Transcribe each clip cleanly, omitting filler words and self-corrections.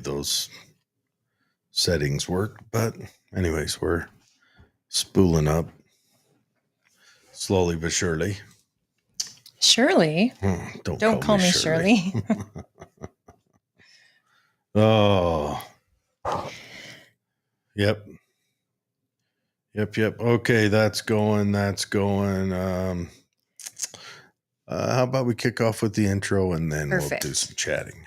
of those settings work. But anyways, we're spooling up slowly but surely. Shirley? Don't call me Shirley. Oh. Yep. Okay, that's going. How about we kick off with the intro and then Perfect. We'll do some chatting.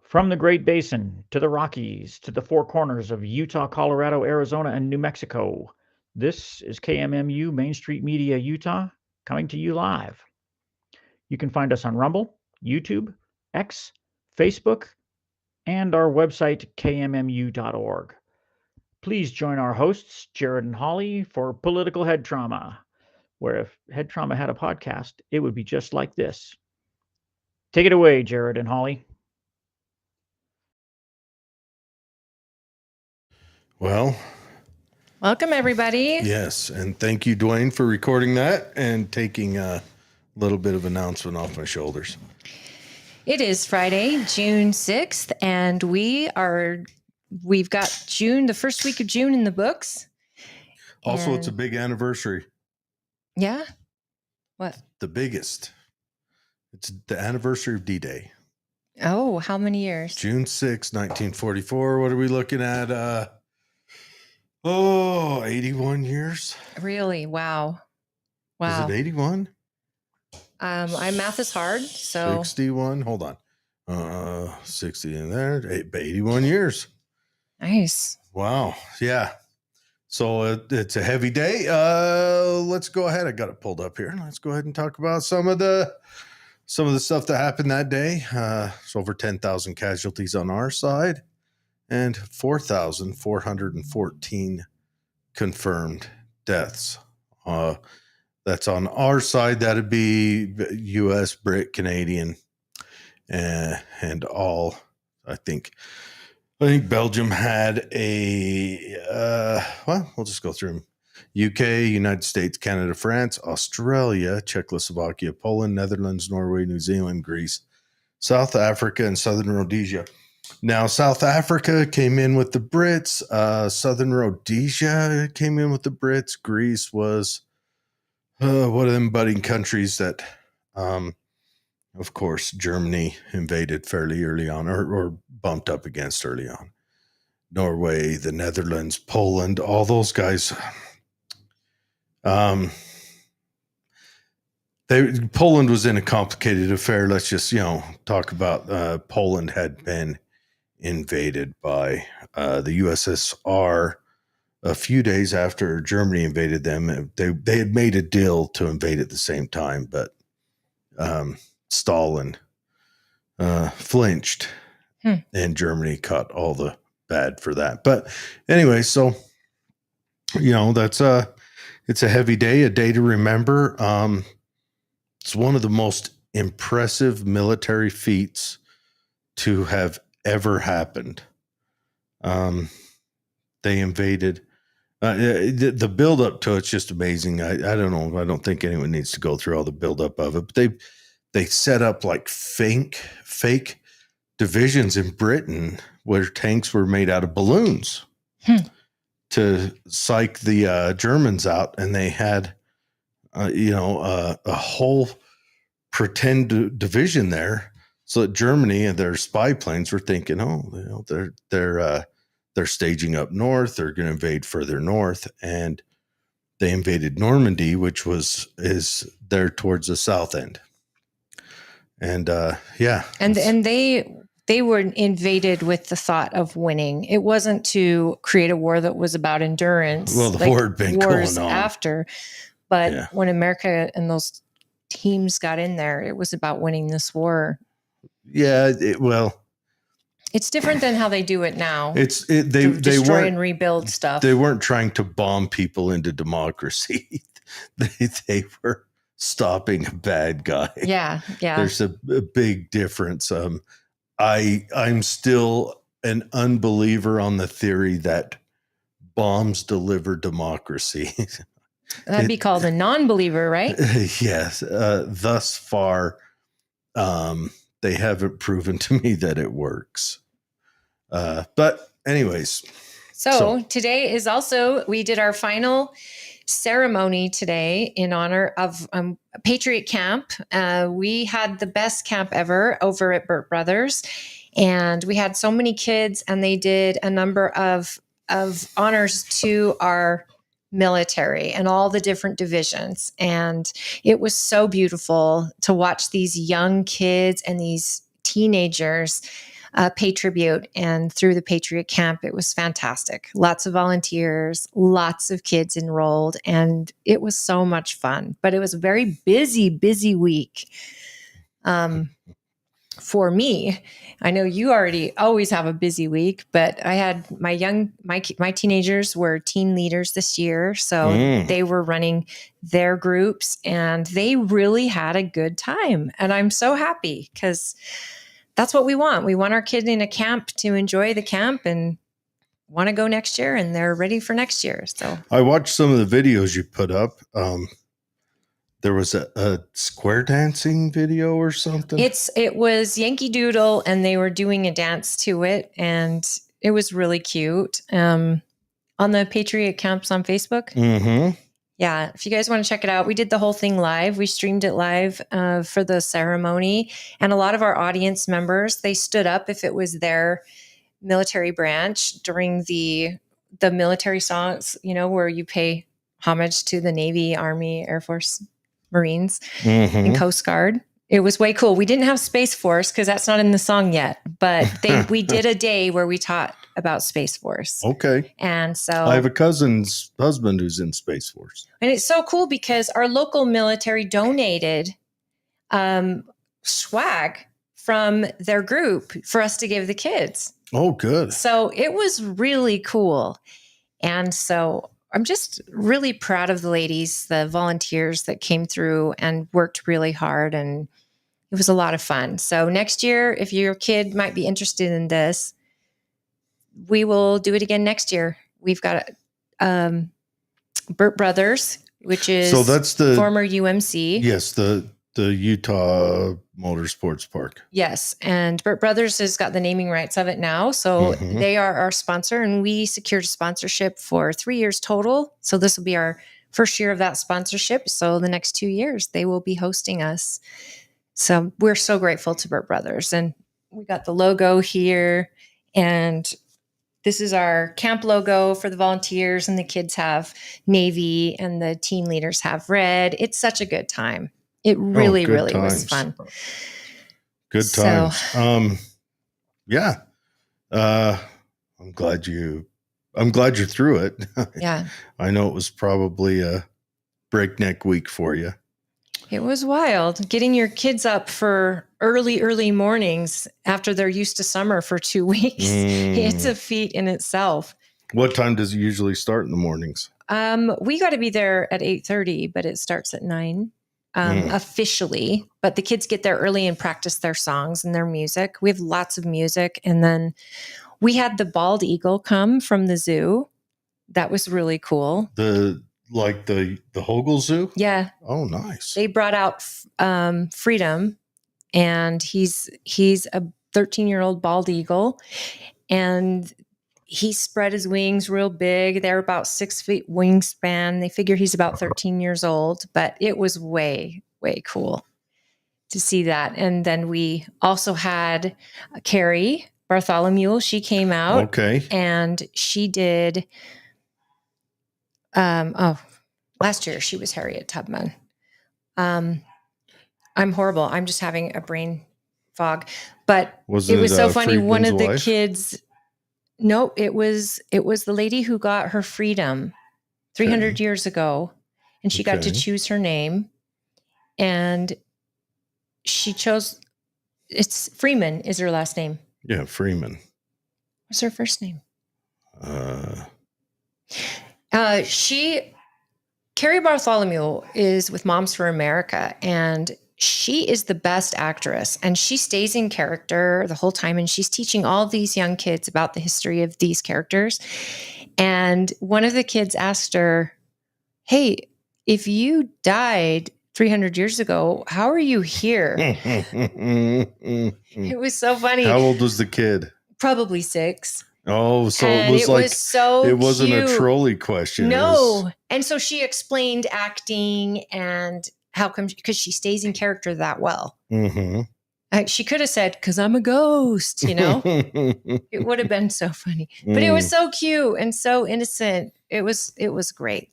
From the Great Basin to the Rockies to the four corners of Utah, Colorado, Arizona, and New Mexico, this is KMMU Main Street Media Utah coming to you live. You can find us on Rumble, YouTube, X, Facebook, and our website, kmmu.org. Please join our hosts, Jared and Holly, for Political Head Trauma, where if Head Trauma had a podcast, it would be just like this. Take it away, Jared and Holly. Well, welcome everybody. Yes, and thank you, Dwayne, for recording that and taking a little bit of announcement off my shoulders. It is Friday, June 6th, and we've got June, the first week of June in the books. Also, it's a big anniversary. Yeah? What? The biggest. It's the anniversary of D-Day. Oh, how many years? June 6, 1944. What are we looking at? 81 years. Really? Wow. Is it 81? My math is hard, so 61. Hold on. 60 in there. 81 years. Nice. Wow. Yeah. So it's a heavy day. Let's go ahead. I got it pulled up here. Let's go ahead and talk about some of the stuff that happened that day. It's over 10,000 casualties on our side and 4,414 confirmed deaths. That's on our side. That'd be U.S., Brit, Canadian, and all. I think Belgium had we'll just go through them. UK, United States, Canada, France, Australia, Czechoslovakia, Poland, Netherlands, Norway, New Zealand, Greece, South Africa, and Southern Rhodesia. Now, South Africa came in with the Brits. Southern Rhodesia came in with the Brits. Greece was one of them budding countries that, of course, Germany invaded fairly early on or bumped up against early on. Norway, the Netherlands, Poland, all those guys. Poland was in a complicated affair. Let's just, talk about Poland had been invaded by the USSR a few days after Germany invaded them. They had made a deal to invade at the same time, but Stalin flinched and Germany caught all the bad for that. But anyway, so, that's it's a heavy day, a day to remember. It's one of the most impressive military feats to have ever happened. They invaded. The build up to it's just amazing. I don't know. I don't think anyone needs to go through all the build up of it. But they set up like fake divisions in Britain where tanks were made out of balloons to psych the Germans out, and they had a whole pretend division there, so that Germany and their spy planes were thinking, they're staging up north. They're going to invade further north, and they invaded Normandy, which is there towards the south end. And and they were invaded with the thought of winning. It wasn't to create a war that was about endurance. Well, the war had been going on after, but when America and those teams got in there, it was about winning this war. Yeah, it's different than how they do it now. They destroy and rebuild stuff. They weren't trying to bomb people into democracy. they were stopping a bad guy. Yeah. There's a big difference. I'm still an unbeliever on the theory that bombs deliver democracy. That'd be called a non-believer, right? Yes. Thus far, they haven't proven to me that it works. But anyways, So today is also, we did our final ceremony today in honor of Patriot Camp. We had the best camp ever over at Burt Brothers, and we had so many kids, and they did a number of honors to our military and all the different divisions. And it was so beautiful to watch these young kids and these teenagers pay tribute. And through the Patriot Camp, it was fantastic. Lots of volunteers, lots of kids enrolled, and it was so much fun. But it was a very busy week for me. I know you always have a busy week, but I had my teenagers were teen leaders this year. So they were running their groups, and they really had a good time. And I'm so happy because that's what we want. We want our kid in a camp to enjoy the camp and want to go next year, and they're ready for next year. So I watched some of the videos you put up. There was a square dancing video or something. It was Yankee Doodle, and they were doing a dance to it, and it was really cute. On the Patriot Camps on Facebook. Mm-hmm. Yeah, if you guys want to check it out, we did the whole thing live. We streamed it live for the ceremony, and a lot of our audience members, they stood up if it was their military branch during the military songs, where you pay homage to the Navy, Army, Air Force, Marines, and Coast Guard. It was way cool. We didn't have Space Force because that's not in the song yet, but we did a day where we taught about Space Force. Okay. And so I have a cousin's husband who's in Space Force. And it's so cool because our local military donated swag from their group for us to give the kids. Oh, good. So it was really cool. And so I'm just really proud of the ladies, the volunteers that came through and worked really hard. And it was a lot of fun. So next year, if your kid might be interested in this, we will do it again next year. We've got Burt Brothers, which is that's the former UMC. Yes, the Utah Motorsports Park. Yes, and Burt Brothers has got the naming rights of it now. So they are our sponsor, and we secured a sponsorship for 3 years total. So this will be our first year of that sponsorship. So the next 2 years, they will be hosting us. So we're so grateful to Burt Brothers. And we got the logo here, and this is our camp logo for the volunteers, and the kids have navy and the teen leaders have red. It's such a good time. It really was fun. Good times. Yeah. I'm glad you're through it. Yeah. I know it was probably a breakneck week for you. It was wild getting your kids up for early mornings after they're used to summer for 2 weeks. It's a feat in itself. What time does it usually start in the mornings? We got to be there at 8:30, but it starts at 9 officially. But the kids get there early and practice their songs and their music. We have lots of music. And then we had the bald eagle come from the zoo. That was really cool. The Hogle Zoo? Yeah. Oh, nice. They brought out Freedom, and he's a 13-year-old bald eagle, and he spread his wings real big. They're about 6 feet wingspan. They figure he's about 13 years old, but it was way cool to see that. And then we also had Carrie Bartholomew. She came out. Okay. And she did last year she was Harriet Tubman. I'm horrible. I'm just having a brain fog. But it was so funny. One of the kids, no, it was the lady who got her freedom 300 years ago, and she got to choose her name, and she chose. It's Freeman is her last name. Yeah, Freeman. What's her first name? Carrie Bartholomew is with Moms for America, and she is the best actress, and she stays in character the whole time, and she's teaching all these young kids about the history of these characters. And one of the kids asked her, "Hey, if you died 300 years ago. How are you here? It was so funny. How old was the kid? Probably 6. Oh, so And it was so it wasn't cute. a trolley question. No. And so she explained acting and how come, because she stays in character that well. Mm-hmm. She could have said, because I'm a ghost, you know? It would have been so funny. But it was so cute and so innocent. It was great.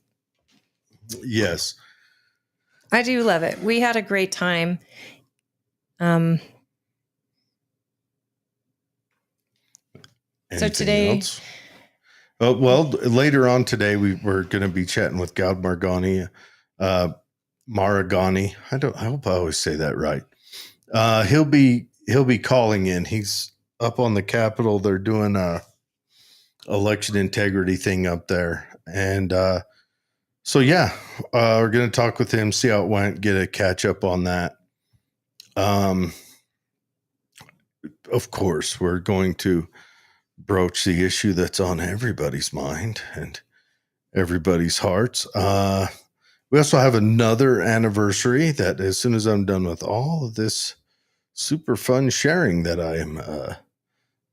Yes. I do love it. We had a great time. So today, else? Well, later on today, we're going to be chatting with Goud Maragani. Maragani. I hope I always say that right. He'll be calling in. He's up on the Capitol. They're doing a election integrity thing up there, and so yeah, we're going to talk with him, see how it went, get a catch up on that. Of course, we're going to broach the issue that's on everybody's mind and everybody's hearts. We also have another anniversary that, as soon as I'm done with all of this super fun sharing that I am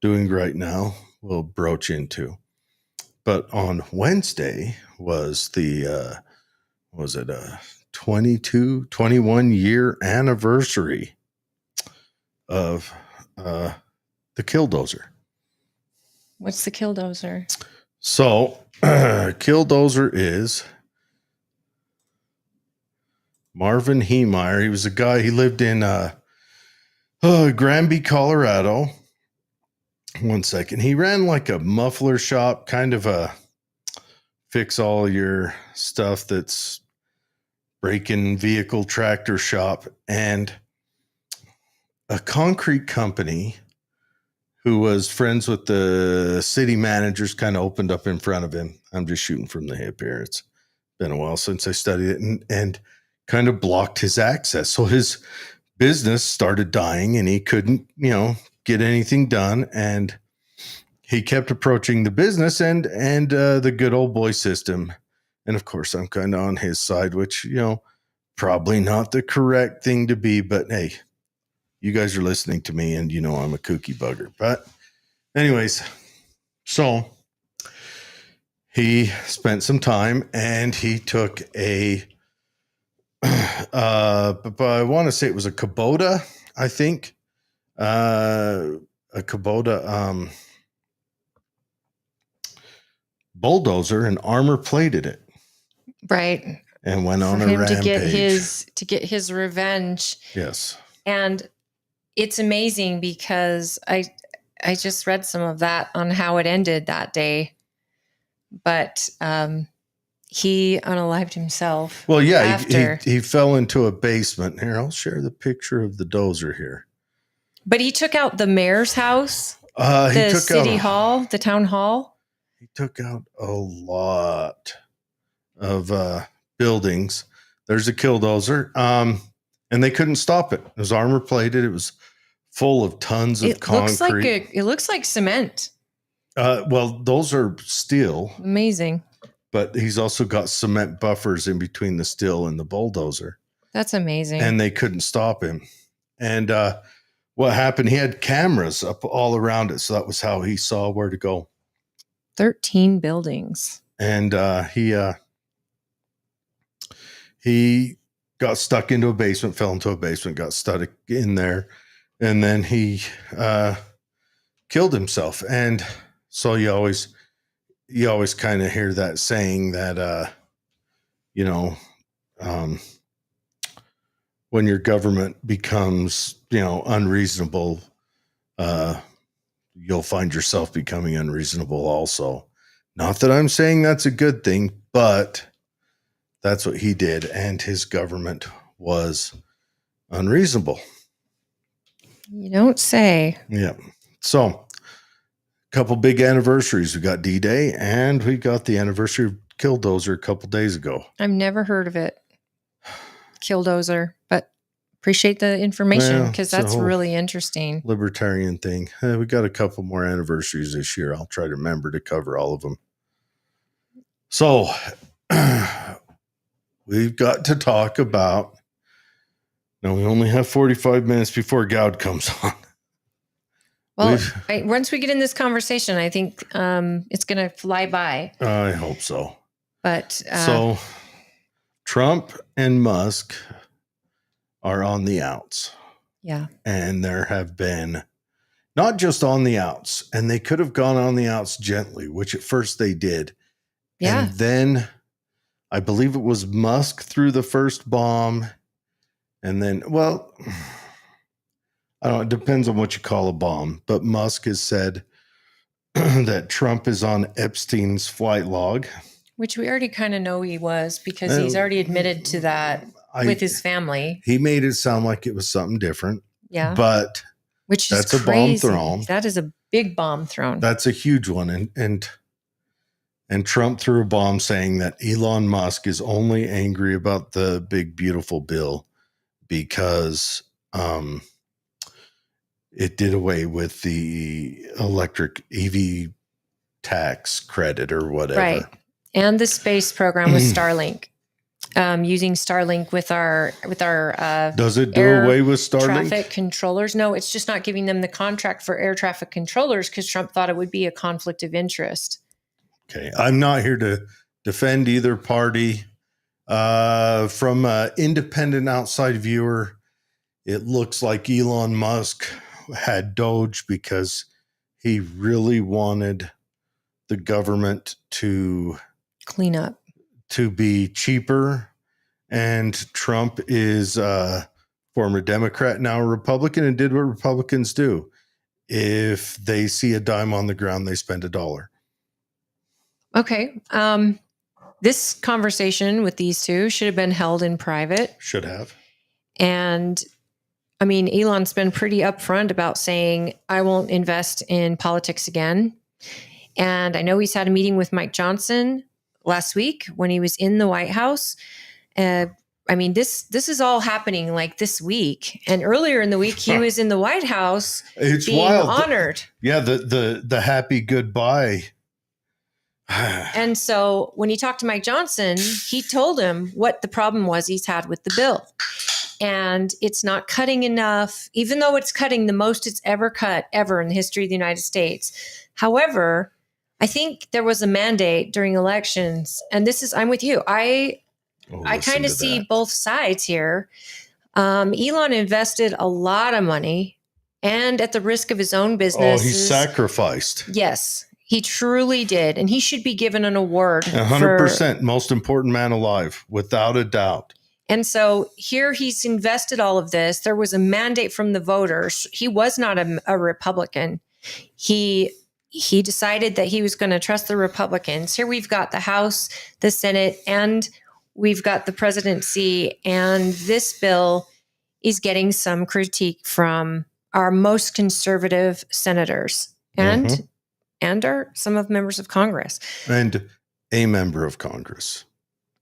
doing right now, we'll broach into. But on Wednesday was the, 21 year anniversary of the Killdozer. what's the Killdozer? So, Killdozer is Marvin Heemeyer. He was a guy, he lived in Granby, Colorado. One second. He ran like a muffler shop, kind of a fix all your stuff that's breaking vehicle tractor shop, and a concrete company who was friends with the city managers kind of opened up in front of him. I'm just shooting from the hip here. It's been a while since I studied it, and kind of blocked his access. So his business started dying and he couldn't, get anything done. And he kept approaching the business and the good old boy system. And of course, I'm kind of on his side, which, probably not the correct thing to be, but hey, you guys are listening to me and I'm a kooky bugger. But anyways, so he spent some time and he took a but I want to say it was a Kubota, I think. A Kubota bulldozer, and armor plated it. Right. And went on For a him rampage. to get his revenge. Yes. And it's amazing because I just read some of that on how it ended that day. But he unalived himself. Well, yeah, after. he fell into a basement. Here, I'll share the picture of the dozer here. But he took out the mayor's house, the city hall, the town hall. He took out a lot of buildings. There's a Killdozer. And they couldn't stop it. It was armor plated. It was full of tons of concrete. It looks like cement. Well, those are steel. Amazing. But he's also got cement buffers in between the steel and the bulldozer. That's amazing. And they couldn't stop him. And what happened, he had cameras up all around it. So that was how he saw where to go. 13 buildings. And he got stuck into a basement, fell into a basement, got stuck in there. And then he killed himself. And so you always kind of hear that saying that, when your government becomes, unreasonable, you'll find yourself becoming unreasonable also. Not that I'm saying that's a good thing, but that's what he did. And his government was unreasonable. You don't say. Yeah. So a couple big anniversaries. We got D-Day and we got the anniversary of Killdozer a couple days ago. I've never heard of it. Killdozer, but appreciate the information because that's really interesting. Libertarian thing. We got a couple more anniversaries this year. I'll try to remember to cover all of them. So we've got to talk about No, we only have 45 minutes before Goud comes on. Well, once we get in this conversation, I think it's going to fly by. I hope so. But so Trump and Musk are on the outs. Yeah. And there have been not just on the outs, and they could have gone on the outs gently, which at first they did. Yeah. And then I believe it was Musk threw the first bomb. And then, well, I don't know. It depends on what you call a bomb. But Musk has said that Trump is on Epstein's flight log. Which we already kind of know he was, because he's already admitted to that with his family. He made it sound like it was something different. Yeah. But which is that's crazy. A bomb thrown. That is a big bomb thrown. That's a huge one. And Trump threw a bomb saying that Elon Musk is only angry about the big, beautiful bill because it did away with the electric EV tax credit or whatever. Right. And the space program with Starlink. Using Starlink with our does it do away with Starlink? Traffic controllers? No, it's just not giving them the contract for air traffic controllers because Trump thought it would be a conflict of interest. Okay, I'm not here to defend either party. From an independent outside viewer, it looks like Elon Musk had Doge because he really wanted the government to clean up, to be cheaper. And Trump is a former Democrat, now a Republican, and did what Republicans do. If they see a dime on the ground, they spend $1. Okay. This conversation with these two should have been held in private. Should have. And I mean, Elon's been pretty upfront about saying, I won't invest in politics again. And I know he's had a meeting with Mike Johnson last week when he was in the White House. I mean, this is all happening like this week. And earlier in the week, he was in the White House being wild. Honored. The happy goodbye. And so when he talked to Mike Johnson, he told him what the problem was he's had with the bill. And it's not cutting enough, even though it's cutting the most it's ever cut ever in the history of the United States. However, I think there was a mandate during elections, and I'm with you. I kind of see both sides here. Elon invested a lot of money, and at the risk of his own business. Oh, he sacrificed. Yes, he truly did, and he should be given an award. 100%, most important man alive, without a doubt. And so here he's invested all of this. There was a mandate from the voters. He was not a Republican. He decided that he was going to trust the Republicans. Here we've got the House, the Senate, and we've got the presidency. And this bill is getting some critique from our most conservative senators and some of members of Congress. And a member of Congress.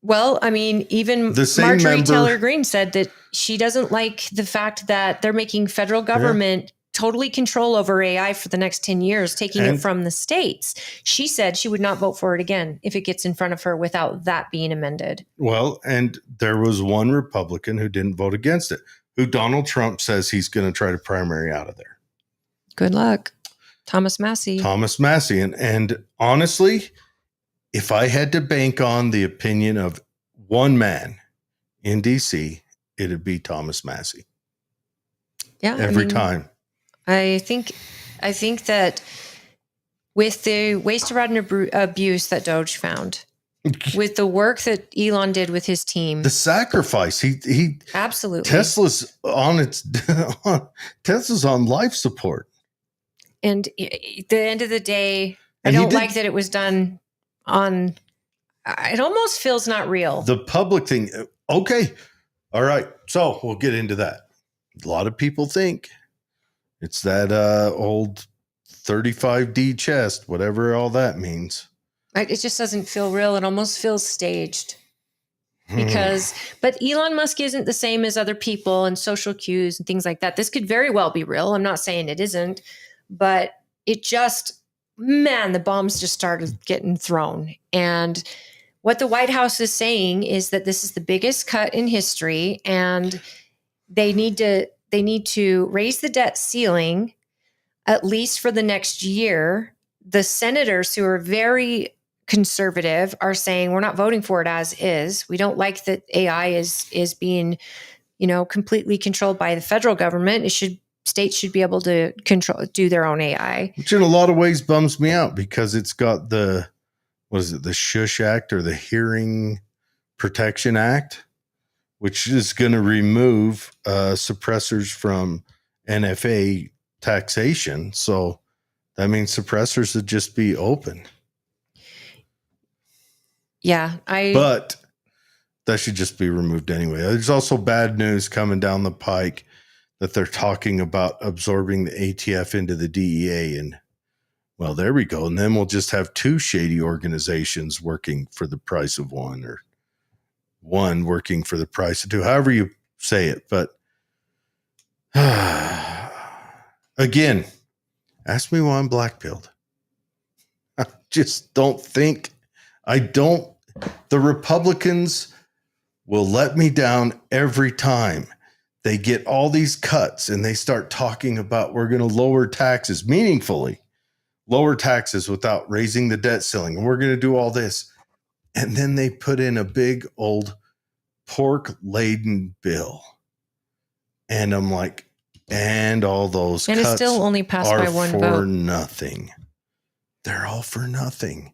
Well, I mean, even Marjorie Taylor Greene said that she doesn't like the fact that they're making federal government totally control over AI for the next 10 years, taking it from the states. She said she would not vote for it again if it gets in front of her without that being amended. Well, and there was one Republican who didn't vote against it, who Donald Trump says he's going to try to primary out of there. Good luck. Thomas Massey. And honestly, if I had to bank on the opinion of one man in DC, it'd be Thomas Massey. Yeah. Every time. I think that with the waste, fraud, and abuse that Doge found, with the work that Elon did with his team, the sacrifice, he absolutely. Tesla's on life support. And at the end of the day, I don't like that it was done on, it almost feels not real. The public thing. Okay. All right. So we'll get into that. A lot of people think it's that old 35D chest, whatever all that means. It just doesn't feel real. It almost feels staged. But Elon Musk isn't the same as other people and social cues and things like that. This could very well be real. I'm not saying it isn't, but it just, man, the bombs just started getting thrown. And what the White House is saying is that this is the biggest cut in history, and they need to raise the debt ceiling at least for the next year. The senators who are very conservative are saying we're not voting for it as is. We don't like that AI is being, completely controlled by the federal government. States should be able to do their own AI. Which in a lot of ways bums me out because it's got the Shush Act or the Hearing Protection Act, which is going to remove suppressors from NFA taxation. So that means suppressors would just be open. Yeah, but that should just be removed anyway. There's also bad news coming down the pike that they're talking about absorbing the ATF into the DEA. And well, there we go. And then we'll just have two shady organizations working for the price of one, or one working for the price of two, however you say it. But again, ask me why I'm black-pilled. I just don't think, the Republicans will let me down every time. They get all these cuts and they start talking about we're going to lower taxes, meaningfully lower taxes without raising the debt ceiling. And we're going to do all this. And then they put in a big old pork-laden bill. And I'm like, and all those and cuts it's still only passed by one for vote. Nothing. They're all for nothing.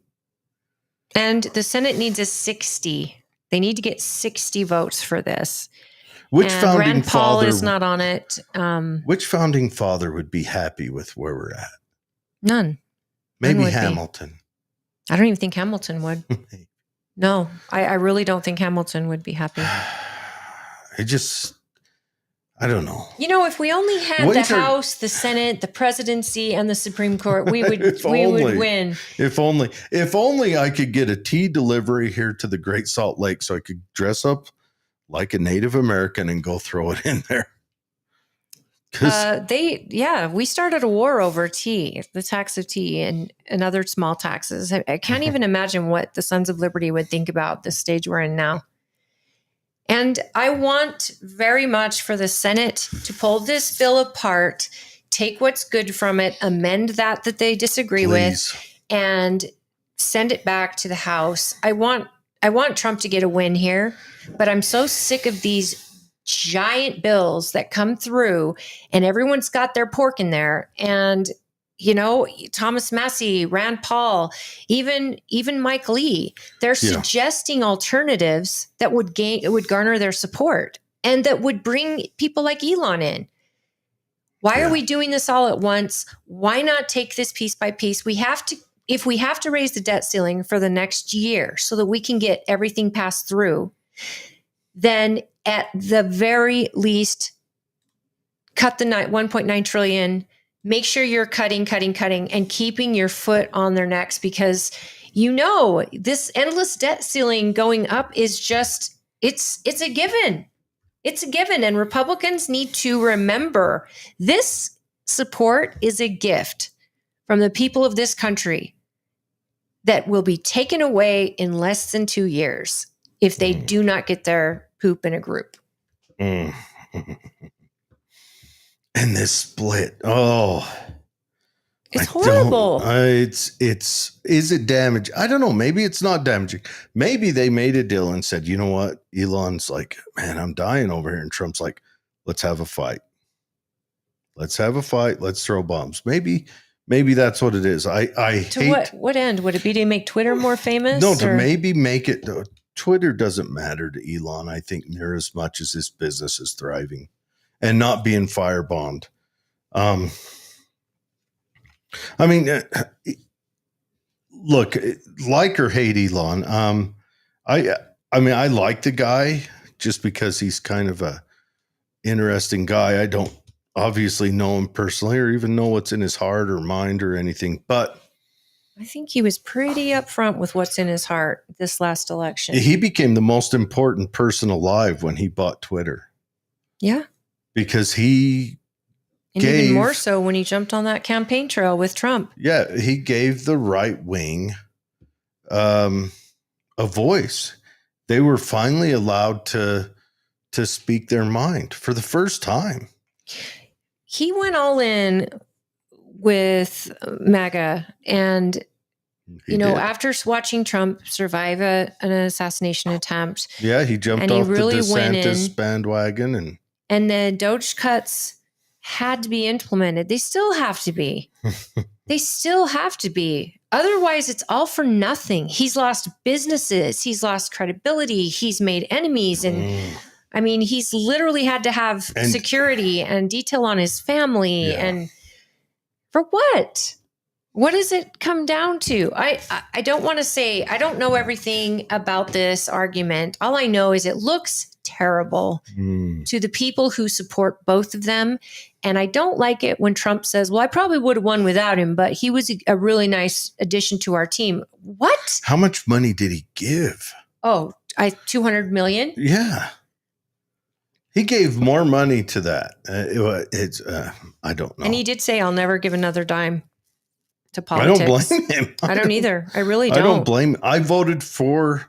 And the Senate needs a 60. They need to get 60 votes for this. Which and founding Rand Paul father is not on it. Which founding father would be happy with where we're at? None. Maybe would be. Hamilton. I don't even think Hamilton would. No, I really don't think Hamilton would be happy. I don't know. If we only had the House, the Senate, the presidency, and the Supreme Court, we would would win. If only I could get a tea delivery here to the Great Salt Lake so I could dress up like a Native American and go throw it in there. We started a war over tea, the tax of tea, and other small taxes. I can't even imagine what the Sons of Liberty would think about the stage we're in now. And I want very much for the Senate to pull this bill apart, take what's good from it, amend that they disagree with, and send it back to the House. I want Trump to get a win here, but I'm so sick of these giant bills that come through and everyone's got their pork in there. And Thomas Massey, Rand Paul, even Mike Lee, they're suggesting alternatives that would garner their support and that would bring people like Elon in. Why are we doing this all at once? Why not take this piece by piece? If we have to raise the debt ceiling for the next year so that we can get everything passed through, then at the very least, cut the 1.9 trillion. Make sure you're cutting, and keeping your foot on their necks, because this endless debt ceiling going up is just, it's a given. It's a given. And Republicans need to remember this support is a gift from the people of this country that will be taken away in less than 2 years if they do not get their poop in a group. And this split. It's horrible. Is it damaging? I don't know. Maybe it's not damaging. Maybe they made a deal and said, you know what? Elon's like, man, I'm dying over here. And Trump's like, let's have a fight. Let's throw bombs. Maybe that's what it is. What end? Would it be to make Twitter more famous? No, to maybe make it. Twitter doesn't matter to Elon, I think, near as much as his business is thriving and not being firebombed. Look, like or hate Elon. I like the guy just because he's kind of a interesting guy. I don't obviously know him personally or even know what's in his heart or mind or anything, but I think he was pretty upfront with what's in his heart this last election. He became the most important person alive when he bought Twitter. Yeah. Because even more so when he jumped on that campaign trail with Trump. Yeah, he gave the right wing a voice. They were finally allowed to to speak their mind for the first time. He went all in with MAGA, and He did. after watching Trump survive an assassination attempt, Yeah, he jumped and he off really the went DeSantis in, bandwagon, and the Doge cuts had to be implemented. They still have to be. They still have to be. Otherwise, it's all for nothing. He's lost businesses. He's lost credibility. He's made enemies. And I mean, he's literally had to have security and detail on his family. Yeah. And for what? What does it come down to? I don't want to say, I don't know everything about this argument. All I know is it looks terrible to the people who support both of them. And I don't like it when Trump says, well, I probably would have won without him, but he was a really nice addition to our team. What? How much money did he give? Oh, 200 million? Yeah. He gave more money to that. I don't know. And he did say, I'll never give another dime to politics. I don't blame him. I don't either. I really don't. I don't blame him. I voted for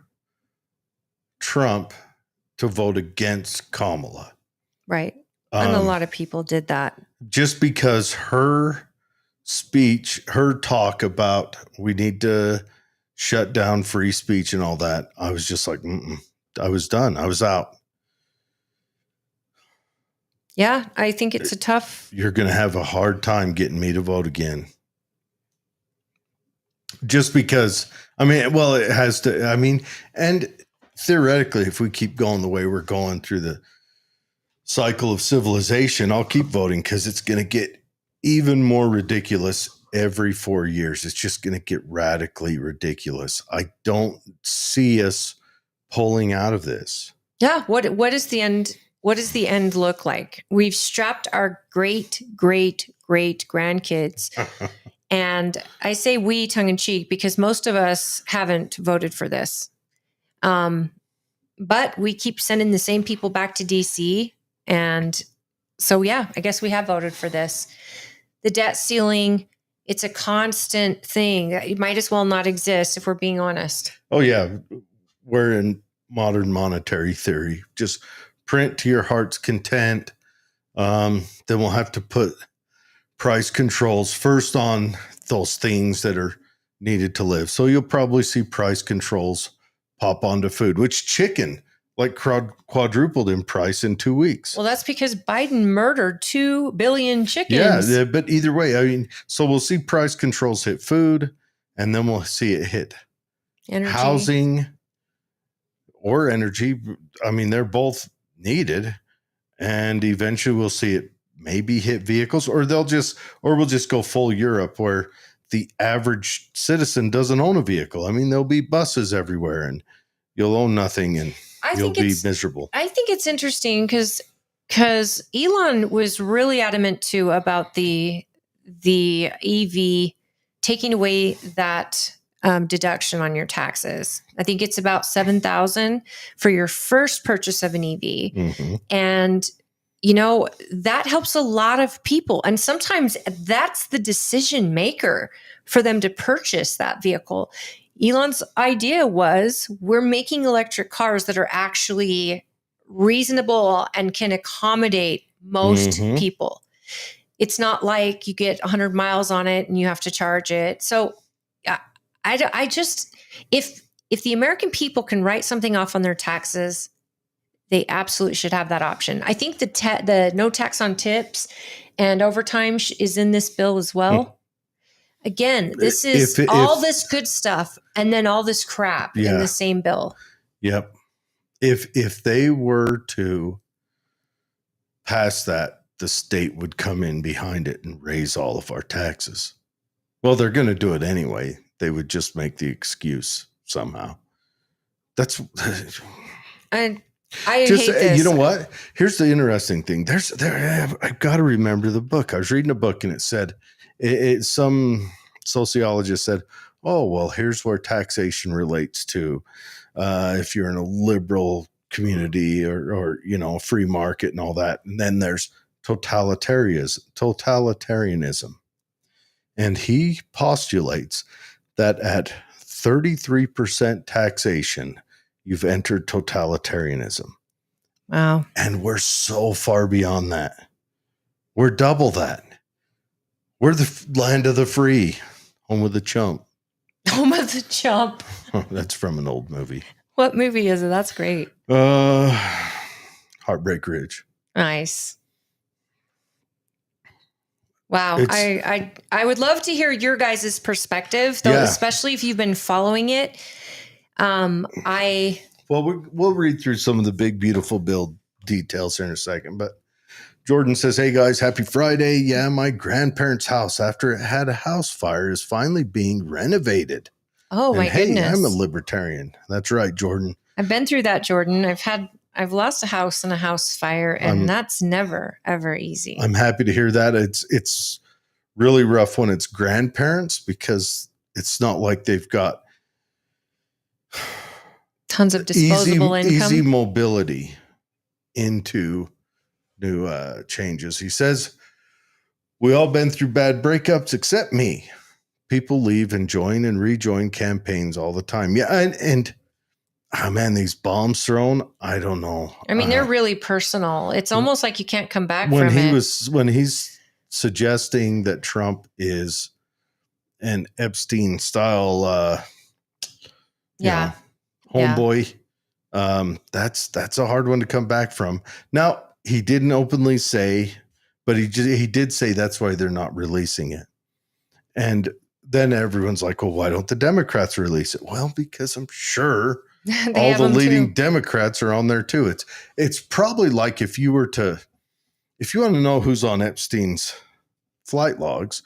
Trump to vote against Kamala. Right. And a lot of people did that. Just because her speech, her talk about we need to shut down free speech and all that, I was just like, I was done. I was out. Yeah, I think it's a tough. You're going to have a hard time getting me to vote again. Just because, it has to, and theoretically, if we keep going the way we're going through the cycle of civilization, I'll keep voting because it's going to get even more ridiculous every 4 years. It's just going to get radically ridiculous. I don't see us pulling out of this. Yeah. What is the end? What does the end look like? We've strapped our great grandkids. And I say we tongue in cheek because most of us haven't voted for this. But we keep sending the same people back to DC. And so, yeah, I guess we have voted for this. The debt ceiling, it's a constant thing. It might as well not exist if we're being honest. Oh, yeah. We're in modern monetary theory. Just print to your heart's content. Then we'll have to put price controls first on those things that are needed to live. So you'll probably see price controls pop onto food, which chicken like quadrupled in price in 2 weeks. Well, that's because Biden murdered 2 billion chickens. Yeah, but either way, so we'll see price controls hit food, and then we'll see it hit housing or energy. They're both needed, and eventually we'll see it maybe hit vehicles, or we'll just go full Europe where the average citizen doesn't own a vehicle. There'll be buses everywhere, and you'll own nothing, and you'll be miserable. I think it's interesting because Elon was really adamant too about the EV taking away that deduction on your taxes. I think it's about $7,000 for your first purchase of an EV. Mm-hmm. And that helps a lot of people. And sometimes that's the decision maker for them to purchase that vehicle. Elon's idea was we're making electric cars that are actually reasonable and can accommodate most people. It's not like you get 100 miles on it and you have to charge it. So I just, if the American people can write something off on their taxes, they absolutely should have that option. I think the no tax on tips and overtime is in this bill as well. Again, this is all this good stuff and then all this crap in the same bill. Yep. If they were to pass that, the state would come in behind it and raise all of our taxes. Well, they're going to do it anyway. They would just make the excuse somehow. That's I hate this. You know what? Here's the interesting thing. I've got to remember the book. I was reading a book and it said, some sociologist said, oh, well, here's where taxation relates to if you're in a liberal community or free market and all that. And then there's totalitarianism. And he postulates that at 33% taxation, you've entered totalitarianism. Wow. And we're so far beyond that. We're double that. We're the land of the free, home of the chump. Home of the chump. That's from an old movie. What movie is it? That's great. Heartbreak Ridge. Nice. Wow. I would love to hear your guys' perspective, though, especially if you've been following it. We'll read through some of the big, beautiful build details here in a second. But Jordan says, "Hey guys, happy Friday. Yeah, my grandparents' house, after it had a house fire, is finally being renovated." Oh, and my goodness. I'm a libertarian. That's right, Jordan. I've been through that, Jordan. I've lost a house in a house fire, and that's never, ever easy. I'm happy to hear that. It's really rough when it's grandparents, because it's not like they've got tons of disposable income. Easy mobility into new changes. He says, "We all been through bad breakups except me. People leave and join and rejoin campaigns all the time." Yeah, and oh man, these bombs thrown, I don't know. I mean, they're really personal. It's almost like you can't come back when from it. When he's suggesting that Trump is an Epstein style homeboy, that's a hard one to come back from. Now, he didn't openly say, but he did say that's why they're not releasing it. And then everyone's like, "Well, why don't the Democrats release it?" Well, because I'm sure all the leading Democrats are on there too. It's probably like if you want to know who's on Epstein's flight logs,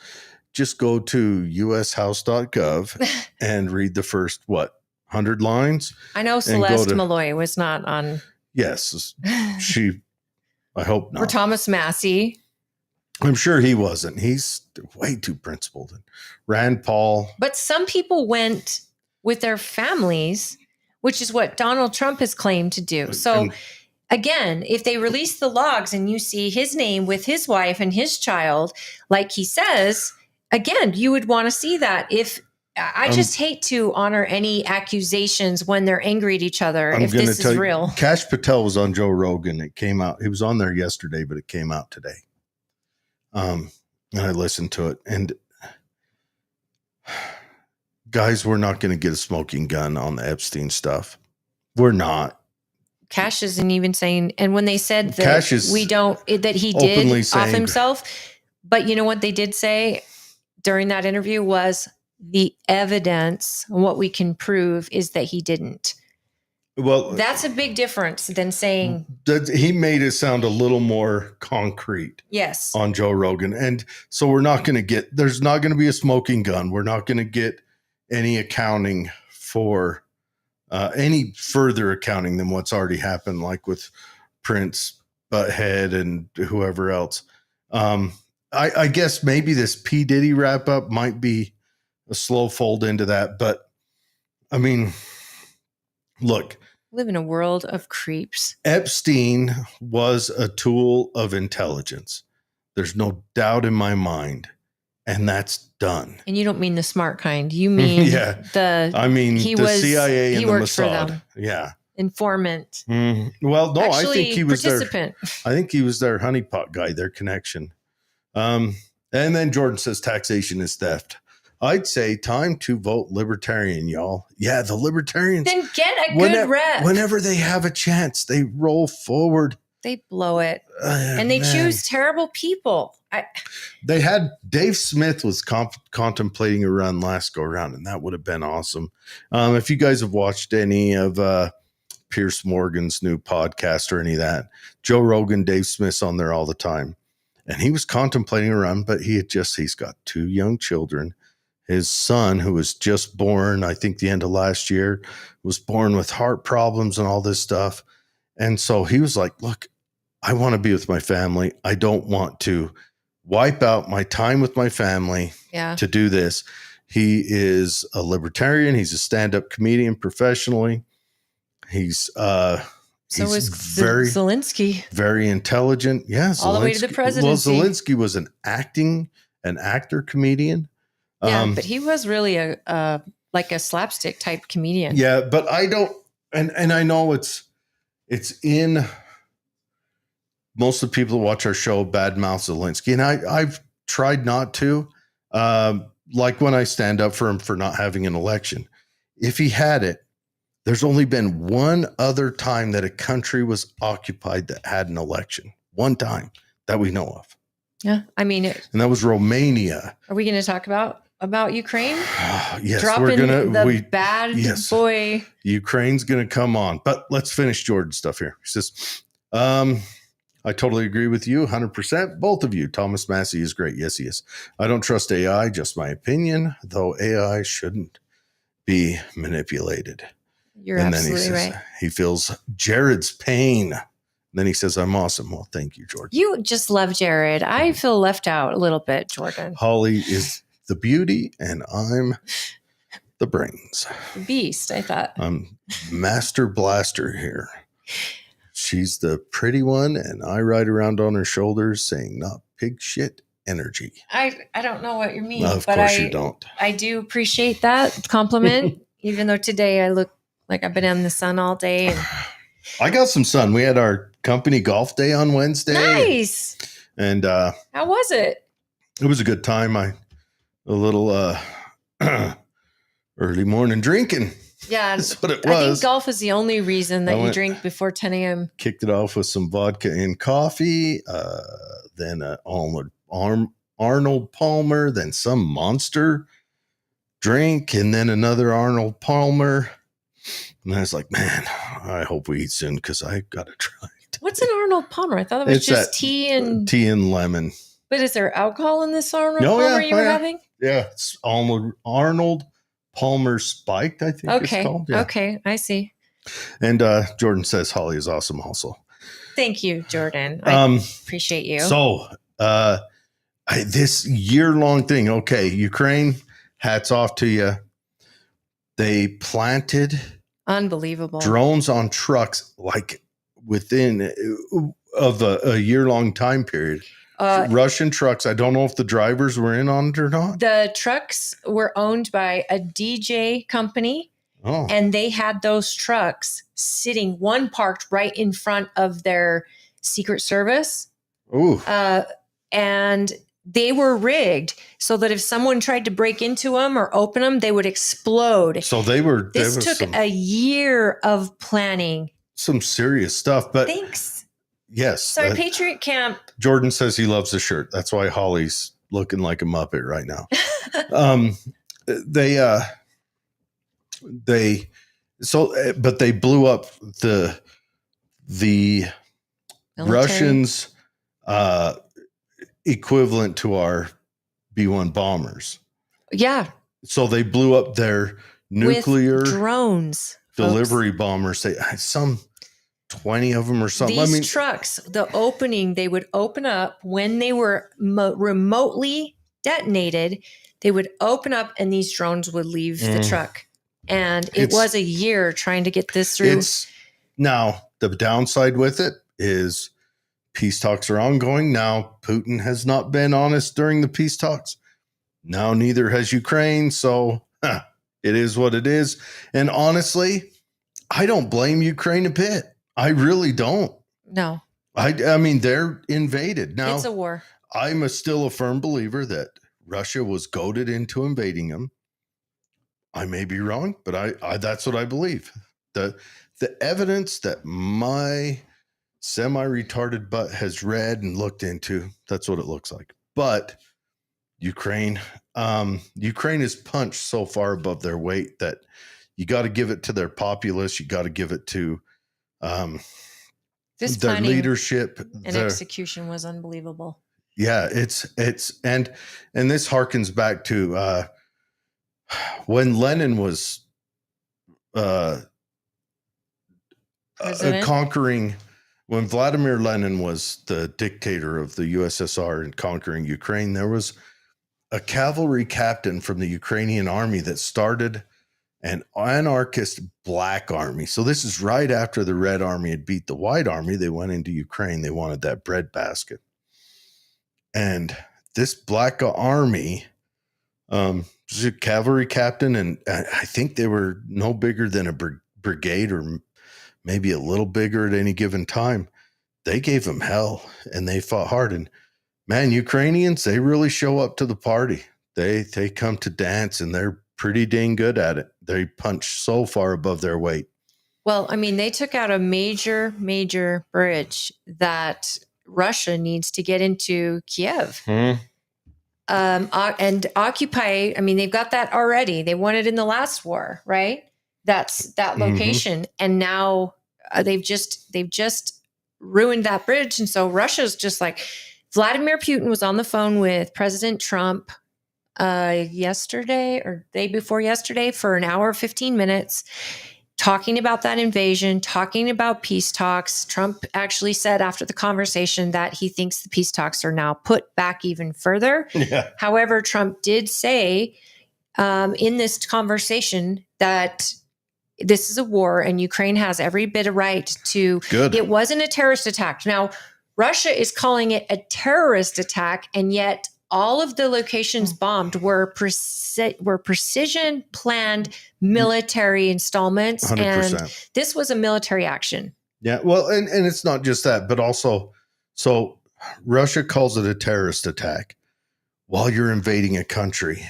just go to ushouse.gov and read the first 100 lines. I know Celeste Malloy was not on. Yes, I hope not. Or Thomas Massey. I'm sure he wasn't. He's way too principled. Rand Paul. But some people went with their families, which is what Donald Trump has claimed to do. So again, if they release the logs and you see his name with his wife and his child, like he says, again, you would want to see that. I just hate to honor any accusations when they're angry at each other. If this is real. Kash Patel was on Joe Rogan. It came out. He was on there yesterday, but it came out today. And I listened to it, and guys, we're not going to get a smoking gun on the Epstein stuff. We're not. Kash isn't even saying, and when they said that that he did off himself, but you know what they did say during that interview was the evidence, what we can prove is that he didn't. Well, that's a big difference than saying he made it sound a little more concrete. Yes. On Joe Rogan. And so there's not going to be a smoking gun. We're not going to get any accounting for any further accounting than what's already happened, like with Prince, Butthead, and whoever else. I guess maybe this P. Diddy wrap up might be a slow fold into that. But I mean, look. Live in a world of creeps. Epstein was a tool of intelligence. There's no doubt in my mind. And that's done. And you don't mean the smart kind. You mean the CIA and the worked Mossad. For them. Yeah. Informant. Mm-hmm. Well, no, actually, I think he was participant. I think he was their honeypot guy, their connection. And then Jordan says taxation is theft. I'd say time to vote libertarian, y'all. Yeah, the libertarians. Then get a good rep. Whenever they have a chance, they roll forward. They blow it. And they choose terrible people. They had Dave Smith was contemplating a run last go around, and that would have been awesome. If you guys have watched any of Pierce Morgan's new podcast or any of that, Joe Rogan, Dave Smith's on there all the time. And he was contemplating a run, but he's got 2 young children. His son, who was just born, I think the end of last year, was born with heart problems and all this stuff. And so he was like, look, I want to be with my family. I don't want to wipe out my time with my family to do this. He is a libertarian. He's a stand-up comedian professionally. He's Zelensky. Very intelligent. Yeah. All the way to the presidency. Well, Zelensky was an actor comedian. Yeah, but he was really a slapstick type comedian. Yeah, but I don't, and I know it's in most of the people that watch our show badmouth Zelensky, and I've tried not to. Like when I stand up for him for not having an election. If he had it, there's only been one other time that a country was occupied that had an election. One time that we know of. Yeah. I mean, and that was Romania. Are we going to talk about Ukraine? Yes, Dropping we're gonna. bad boy. Ukraine's gonna come on, but let's finish Jordan's stuff here. He says, I totally agree with you 100%. Both of you. Thomas Massey is great. Yes, he is. I don't trust AI, just my opinion, though AI shouldn't be manipulated. You're absolutely right. He feels Jared's pain. Then he says, I'm awesome. Well, thank you, Jordan. You just love Jared. I feel left out a little bit, Jordan. Holly is the beauty, and I'm the brains. The beast, I thought. I'm Master Blaster here. She's the pretty one, and I ride around on her shoulders saying, not pig shit energy. I don't know what you mean. Of course you don't. I do appreciate that compliment, even though today I look like I've been in the sun all day. And I got some sun. We had our company golf day on Wednesday. Nice. And how was it? It was a good time. A little early morning drinking. Yeah, that's what it was. I think golf is the only reason that you drink before 10 a.m. Kicked it off with some vodka and coffee, then Arnold Palmer, then some monster drink, and then another Arnold Palmer. And I was like, man, I hope we eat soon because I got to try it. What's an Arnold Palmer? I thought it was just tea and lemon. But is there alcohol in this Arnold Palmer you were having? Yeah, it's Arnold Palmer Spiked, I think it's called. Yeah. Okay, I see. And Jordan says Holly is awesome also. Thank you, Jordan. I appreciate you. So this year-long thing, okay, Ukraine, hats off to you. They planted unbelievable drones on trucks like within of a year-long time period. Russian trucks. I don't know if the drivers were in on it or not. The trucks were owned by a DJ company, and they had those trucks sitting, one parked right in front of their Secret Service. Ooh. And they were rigged so that if someone tried to break into them or open them, they would explode. So this took a year of planning. Some serious stuff, but thanks. Yes. Sorry, Patriot Camp. Jordan says he loves the shirt. That's why Holly's looking like a Muppet right now. But they blew up the military. Russians equivalent to our B-1 bombers. Yeah. So they blew up their nuclear with drones delivery bombers. 20 of them or something. These trucks, they would open up when they were remotely detonated. They would open up and these drones would leave the truck. And it was a year trying to get this through. Now, the downside with it is peace talks are ongoing. Now, Putin has not been honest during the peace talks. Now, neither has Ukraine. So it is what it is. And honestly, I don't blame Ukraine a bit. I really don't. No. I mean, they're invaded. Now, it's a war. I'm still a firm believer that Russia was goaded into invading them. I may be wrong, but I that's what I believe. The evidence that my semi-retarded butt has read and looked into, that's what it looks like. But Ukraine is punched so far above their weight that you got to give it to their populace. You got to give it to their leadership and execution was unbelievable. Yeah, it's and this harkens back to when Lenin was conquering, when Vladimir Lenin was the dictator of the USSR and conquering Ukraine. There was a cavalry captain from the Ukrainian army that started an anarchist black army. So this is right after the Red Army had beat the White Army. They went into Ukraine. They wanted that breadbasket. And this black army was a cavalry captain, and I think they were no bigger than a brigade or maybe a little bigger at any given time. they gave them hell and they fought hard. And man, Ukrainians, they really show up to the party. They come to dance and they're pretty dang good at it. They punch so far above their weight. Well, I mean, they took out a major bridge that Russia needs to get into Kiev. And occupy. I mean, they've got that already. They won it in the last war, right? That's that location, and now they've just ruined that bridge. And so Russia's just like, Vladimir Putin was on the phone with President Trump yesterday or day before yesterday for an hour, 15 minutes, talking about that invasion, talking about peace talks. Trump actually said after the conversation that he thinks the peace talks are now put back even further. Yeah. However, Trump did say in this conversation that this is a war and Ukraine has every bit of right to. Good. It wasn't a terrorist attack. Now, Russia is calling it a terrorist attack, and yet all of the locations bombed were precision planned military installments. 100%. And this was a military action. Yeah. Well, and it's not just that, but also, so Russia calls it a terrorist attack while you're invading a country.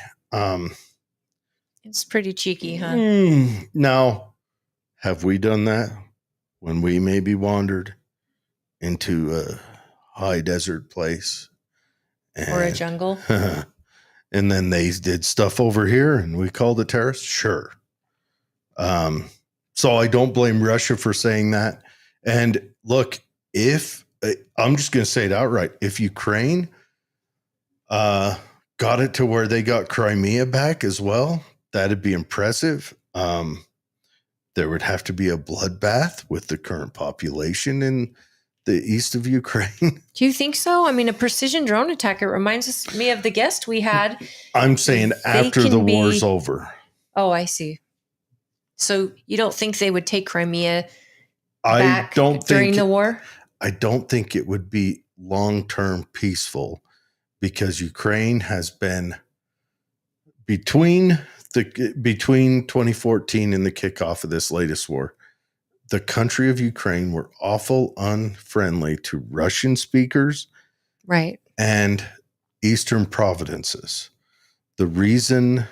It's pretty cheeky, huh? Now, have we done that when we maybe wandered into a high desert place? Or a jungle? And then they did stuff over here and we called it terrorist? Sure. So I don't blame Russia for saying that. And look, if I'm just going to say it outright, if Ukraine got it to where they got Crimea back as well, that'd be impressive. There would have to be a bloodbath with the current population in the east of Ukraine. Do you think so? I mean, a precision drone attack, it reminds me of the guest we had. I'm saying after the war's over. Oh, I see. So you don't think they would take Crimea back during the war? I don't think it would be long-term peaceful because Ukraine has been between 2014 and the kickoff of this latest war. The country of Ukraine were awful unfriendly to Russian speakers, right, and Eastern provinces. The reason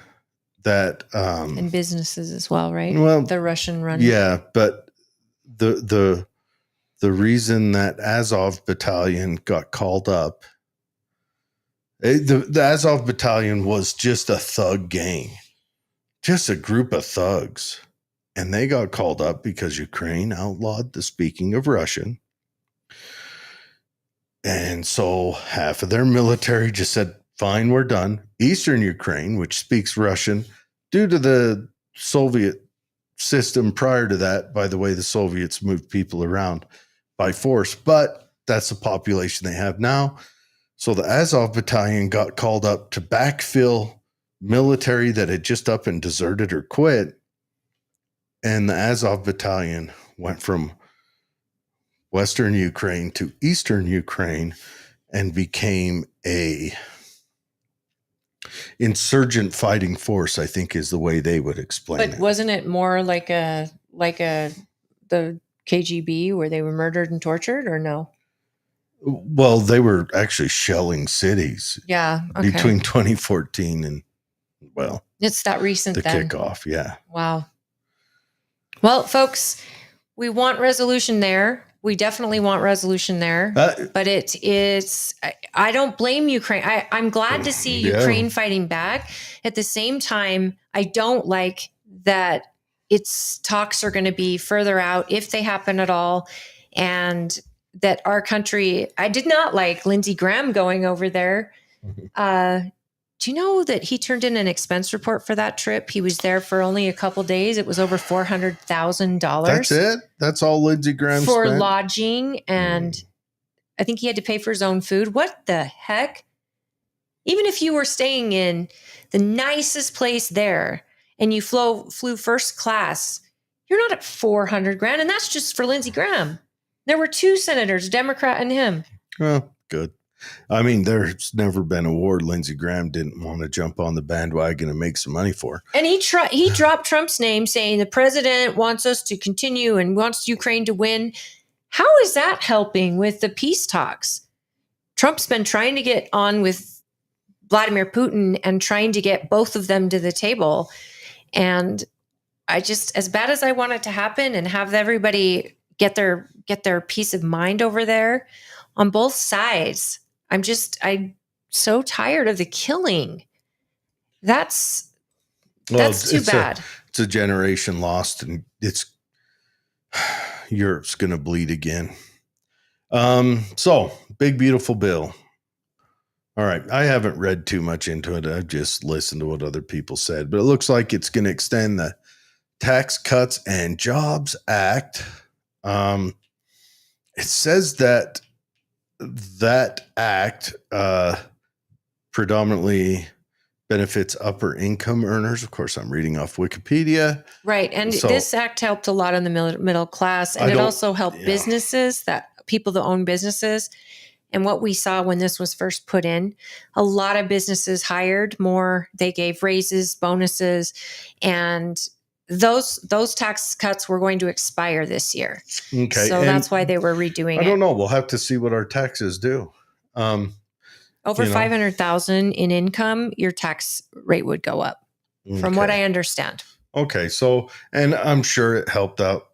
that and businesses as well, right? Well, the Russian run. Yeah, but the reason that Azov battalion got called up, the Azov battalion was just a thug gang, just a group of thugs. And they got called up because Ukraine outlawed the speaking of Russian. And so half of their military just said, fine, we're done. Eastern Ukraine, which speaks Russian, due to the Soviet system prior to that, by the way, the Soviets moved people around by force, but that's the population they have now. So the Azov battalion got called up to backfill military that had just up and deserted or quit. And the Azov battalion went from Western Ukraine to Eastern Ukraine and became a insurgent fighting force, I think is the way they would explain it. But wasn't it more like the KGB where they were murdered and tortured, or no? Well, they were actually shelling cities. Yeah. Okay. Between 2014 and, well, it's that recent the then. kickoff. Yeah. Wow. Well, folks, we want resolution there. We definitely want resolution there. But it's I don't blame Ukraine. I'm glad to see Ukraine fighting back. At the same time, I don't like that its talks are going to be further out, if they happen at all, and that our country, I did not like Lindsey Graham going over there. Do you know that he turned in an expense report for that trip? He was there for only a couple days. It was over $400,000. That's it? That's all Lindsey Graham for spent? Lodging, and I think he had to pay for his own food. What the heck? Even if you were staying in the nicest place there and you flew first class, you're not at $400,000, and that's just for Lindsey Graham. There were two senators, a Democrat and him. Oh, good. I mean, there's never been a war Lindsey Graham didn't want to jump on the bandwagon and make some money for. And he dropped Trump's name, saying the president wants us to continue and wants Ukraine to win. How is that helping with the peace talks? Trump's been trying to get on with Vladimir Putin and trying to get both of them to the table. And I just, as bad as I want it to happen and have everybody get their peace of mind over there on both sides, I'm so tired of the killing. That's too bad. It's a generation lost, and Europe's going to bleed again. So big, beautiful bill. All right. I haven't read too much into it. I've just listened to what other people said, but it looks like it's going to extend the Tax Cuts and Jobs Act. It says that act predominantly benefits upper income earners. Of course, I'm reading off Wikipedia. Right. And So- this act helped a lot in the middle class. And it also helped businesses, people that own businesses. And what we saw when this was first put in, a lot of businesses hired more. They gave raises, bonuses, and those tax cuts were going to expire this year. Okay. So and that's why they were redoing it. I don't know. We'll have to see what our taxes do. Over 500,000 in income, your tax rate would go up, from what I understand. Okay. So, and I'm sure it helped out.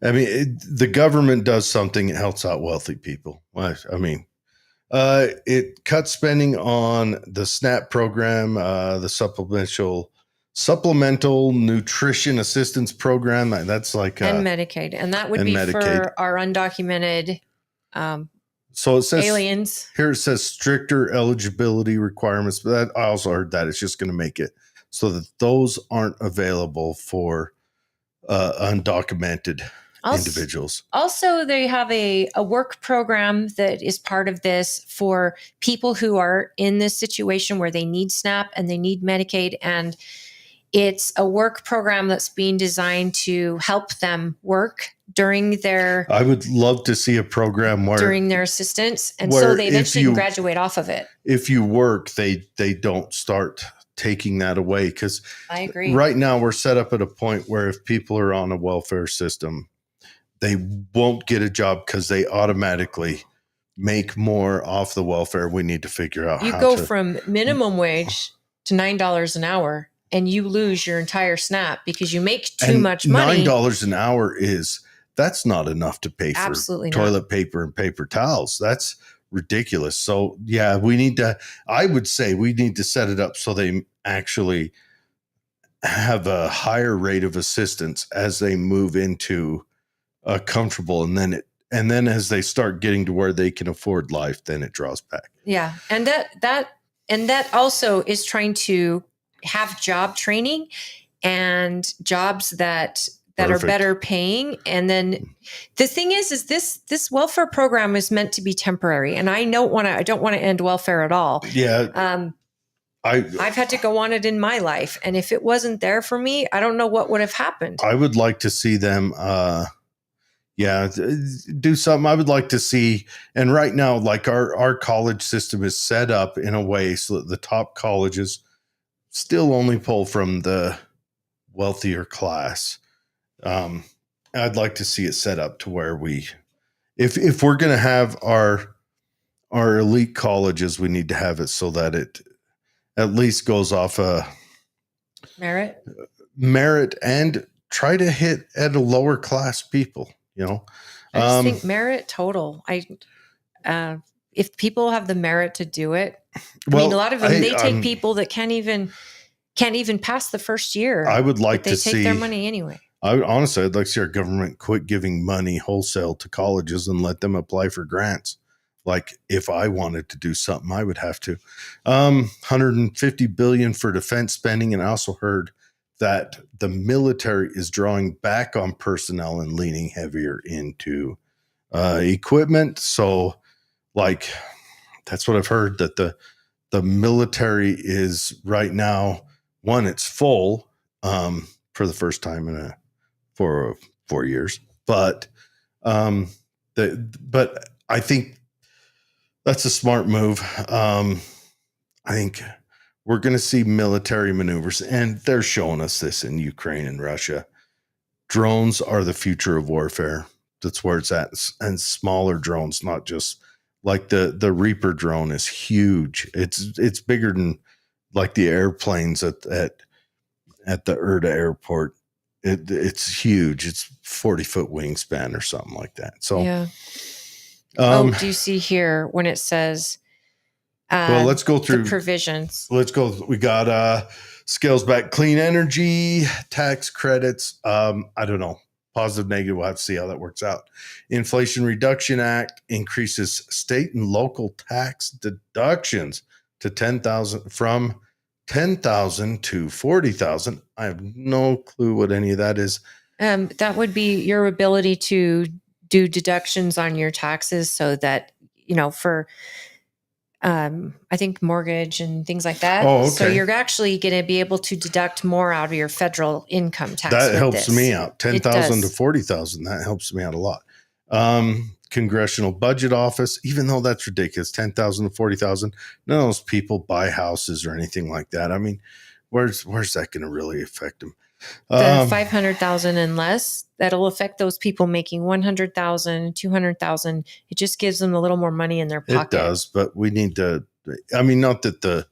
I mean, the government does something, it helps out wealthy people. I mean, it cuts spending on the SNAP program, the supplemental nutrition assistance program. That's like and Medicaid, and that would be Medicaid. for our undocumented so it says aliens. Here it says stricter eligibility requirements, but I also heard that it's just going to make it so that those aren't available for undocumented individuals. Also, they have a work program that is part of this for people who are in this situation where they need SNAP and they need Medicaid. And it's a work program that's being designed to help them work during their... I would love to see a program where... during their assistance. And so they eventually can graduate off of it. If you work, they don't start taking that away. Because I agree. Right now, we're set up at a point where if people are on a welfare system, they won't get a job because they automatically make more off the welfare. We need to figure out you how go to... from minimum wage to $9 an hour, and you lose your entire SNAP because you make too much money. $9 an hour that's not enough to pay for Absolutely toilet paper and paper towels. That's ridiculous. So yeah, I would say we need to set it up so they actually have a higher rate of assistance as they move into comfortable, and then as they start getting to where they can afford life, then it draws back. Yeah. And that also is trying to have job training and jobs that are better paying. And then the thing is this welfare program is meant to be temporary. And I don't want to end welfare at all. Yeah. I've had to go on it in my life. And if it wasn't there for me, I don't know what would have happened. I would like to see them, do something. I would like to see, and right now, like our college system is set up in a way so that the top colleges still only pull from the wealthier class. I'd like to see it set up to where if we're going to have our elite colleges, we need to have it so that it at least goes off merit and try to hit at a lower class people. I just think merit total. If people have the merit to do it, I mean, a lot of them, they take people that can't even pass the first year. I would like to see. They take their money anyway. I'd like to see our government quit giving money wholesale to colleges and let them apply for grants. Like if I wanted to do something, I would have to. $150 billion for defense spending, and I also heard that the military is drawing back on personnel and leaning heavier into equipment. So, like, that's what I've heard, that the military is right now, one, it's full for the first time in 4 years. But but I think that's a smart move. I think we're going to see military maneuvers, and they're showing us this in Ukraine and Russia. drones are the future of warfare. That's where it's at. And smaller drones, not just like the Reaper drone is huge. It's bigger than like the airplanes at the Erda airport. It's huge. It's 40-foot wingspan or something like that. So Yeah. Do you see here when it says well, let's go through the provisions? Let's go. We got scales back clean energy, tax credits. I don't know. Positive, negative. We'll have to see how that works out. Inflation Reduction Act increases state and local tax deductions to 10,000 from 10,000 to 40,000. I have no clue what any of that is. That would be your ability to do deductions on your taxes so that, for I think mortgage and things like that. Oh, okay. So you're actually going to be able to deduct more out of your federal income tax. That with helps this. me out. 10,000 to 40,000. That helps me out a lot. Congressional Budget Office, even though that's ridiculous, 10,000 to 40,000. None of those people buy houses or anything like that. I mean, where's that going to really affect them? The 500,000 and less, that'll affect those people making 100,000, 200,000. It just gives them a little more money in their pocket. It does, but we need to, I mean, not that the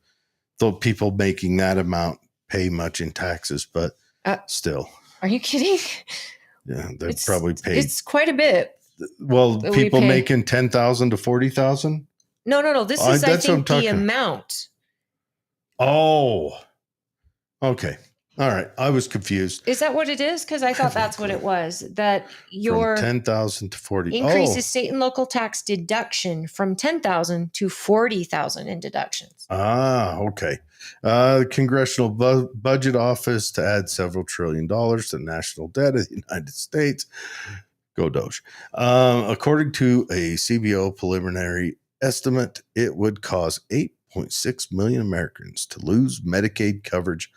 people making that amount pay much in taxes, but still. Are you kidding? Yeah, they're probably paid. It's quite a bit. Well, people making 10,000 to 40,000? No. This is, I think, the amount. Oh, okay. All right. I was confused. Is that what it is? Because I thought that's what it was. That your from 10,000 to 40 increases state and local tax deduction from 10,000 to 40,000 in deductions. Ah, okay. The Congressional Budget Office to add several $1 trillion to the national debt of the United States. Go Doge. According to a CBO preliminary estimate, it would cause 8.6 million Americans to lose Medicaid coverage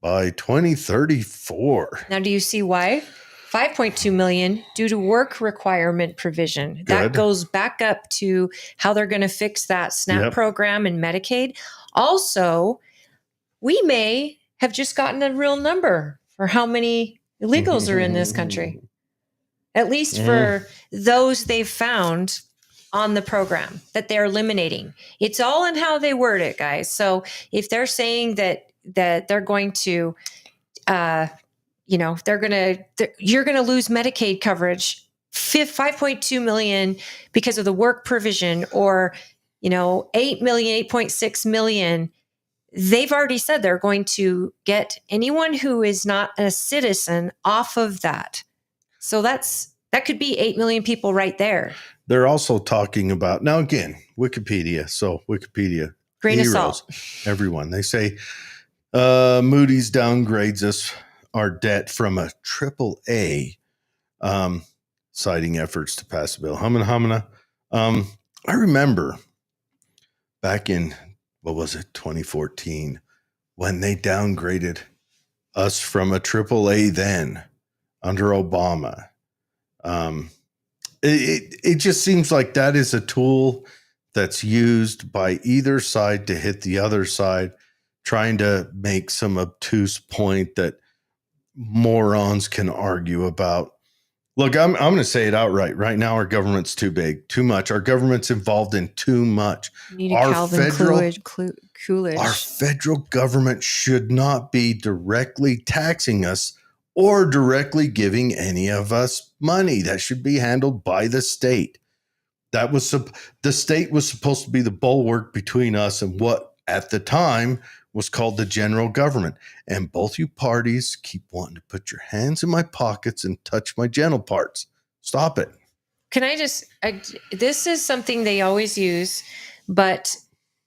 by 2034. Now, do you see why? 5.2 million due to work requirement provision. Good. That goes back up to how they're going to fix that SNAP program and Medicaid. Also, we may have just gotten a real number for how many illegals are in this country, at least for those they've found on the program that they're eliminating. It's all in how they word it, guys. So if they're saying that they're going to, you're going to lose Medicaid coverage, 5.2 million because of the work provision, or, 8 million, 8.6 million. They've already said they're going to get anyone who is not a citizen off of that. So that could be 8 million people right there. They're also talking about, now again, Wikipedia. So Wikipedia, grain of salt, everyone. They say Moody's downgrades our debt from a AAA, citing efforts to pass a bill. Humana. I remember back in, 2014, when they downgraded us from a AAA then under Obama. It just seems like that is a tool that's used by either side to hit the other side, trying to make some obtuse point that morons can argue about. Look, I'm going to say it outright. Right now, our government's too big, too much. Our government's involved in too much. Our federal government should not be directly taxing us or directly giving any of us money. That should be handled by the state. The state was supposed to be the bulwark between us and what at the time was called the general government. And both you parties keep wanting to put your hands in my pockets and touch my gentle parts. Stop it. Can I just, this is something they always use, but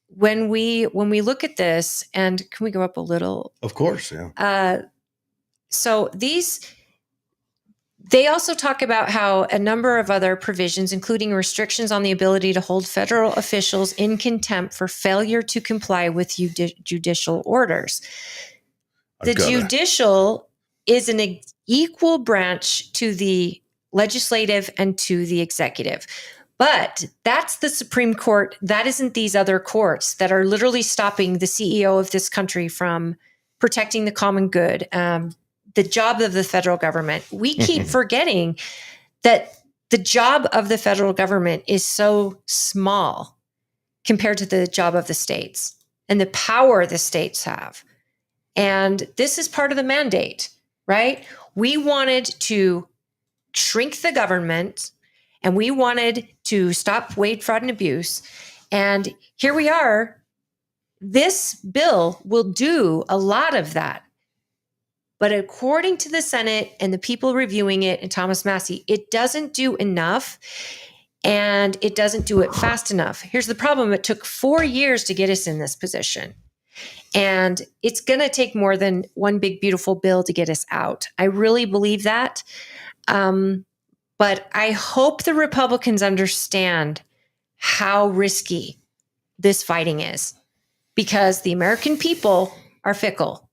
when we look at this, and can we go up a little? Of course, yeah. So they also talk about how a number of other provisions, including restrictions on the ability to hold federal officials in contempt for failure to comply with judicial orders. The judicial is an equal branch to the legislative and to the executive. But that's the Supreme Court. That isn't these other courts that are literally stopping the CEO of this country from protecting the common good. the job of the federal government. We keep forgetting that the job of the federal government is so small compared to the job of the states and the power the states have. And this is part of the mandate, right? We wanted to shrink the government and we wanted to stop wage, fraud, and abuse. And here we are. This bill will do a lot of that. But according to the Senate and the people reviewing it and Thomas Massey, it doesn't do enough and it doesn't do it fast enough. Here's the problem. It took 4 years to get us in this position. And it's going to take more than one big, beautiful bill to get us out. I really believe that. But I hope the Republicans understand how risky this fighting is, because the American people are fickle.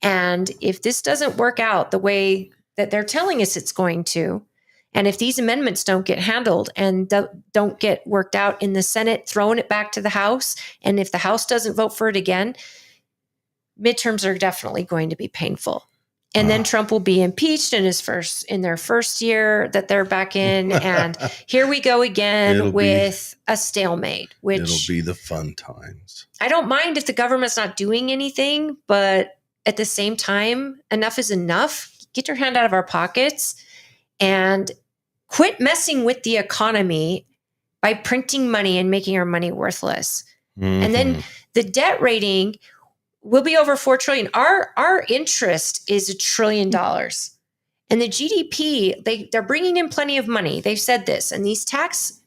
And if this doesn't work out the way that they're telling us it's going to, and if these amendments don't get handled and don't get worked out in the Senate, throwing it back to the House, and if the House doesn't vote for it again, midterms are definitely going to be painful. And then Trump will be impeached in their first year that they're back in. And here we go again with a stalemate, which it'll be the fun times. I don't mind if the government's not doing anything, but at the same time, enough is enough. Get your hand out of our pockets and quit messing with the economy by printing money and making our money worthless. Mm-hmm. And then the debt rating will be over $4 trillion. Our interest is $1 trillion. And the GDP, they're bringing in plenty of money. They've said this. And these tax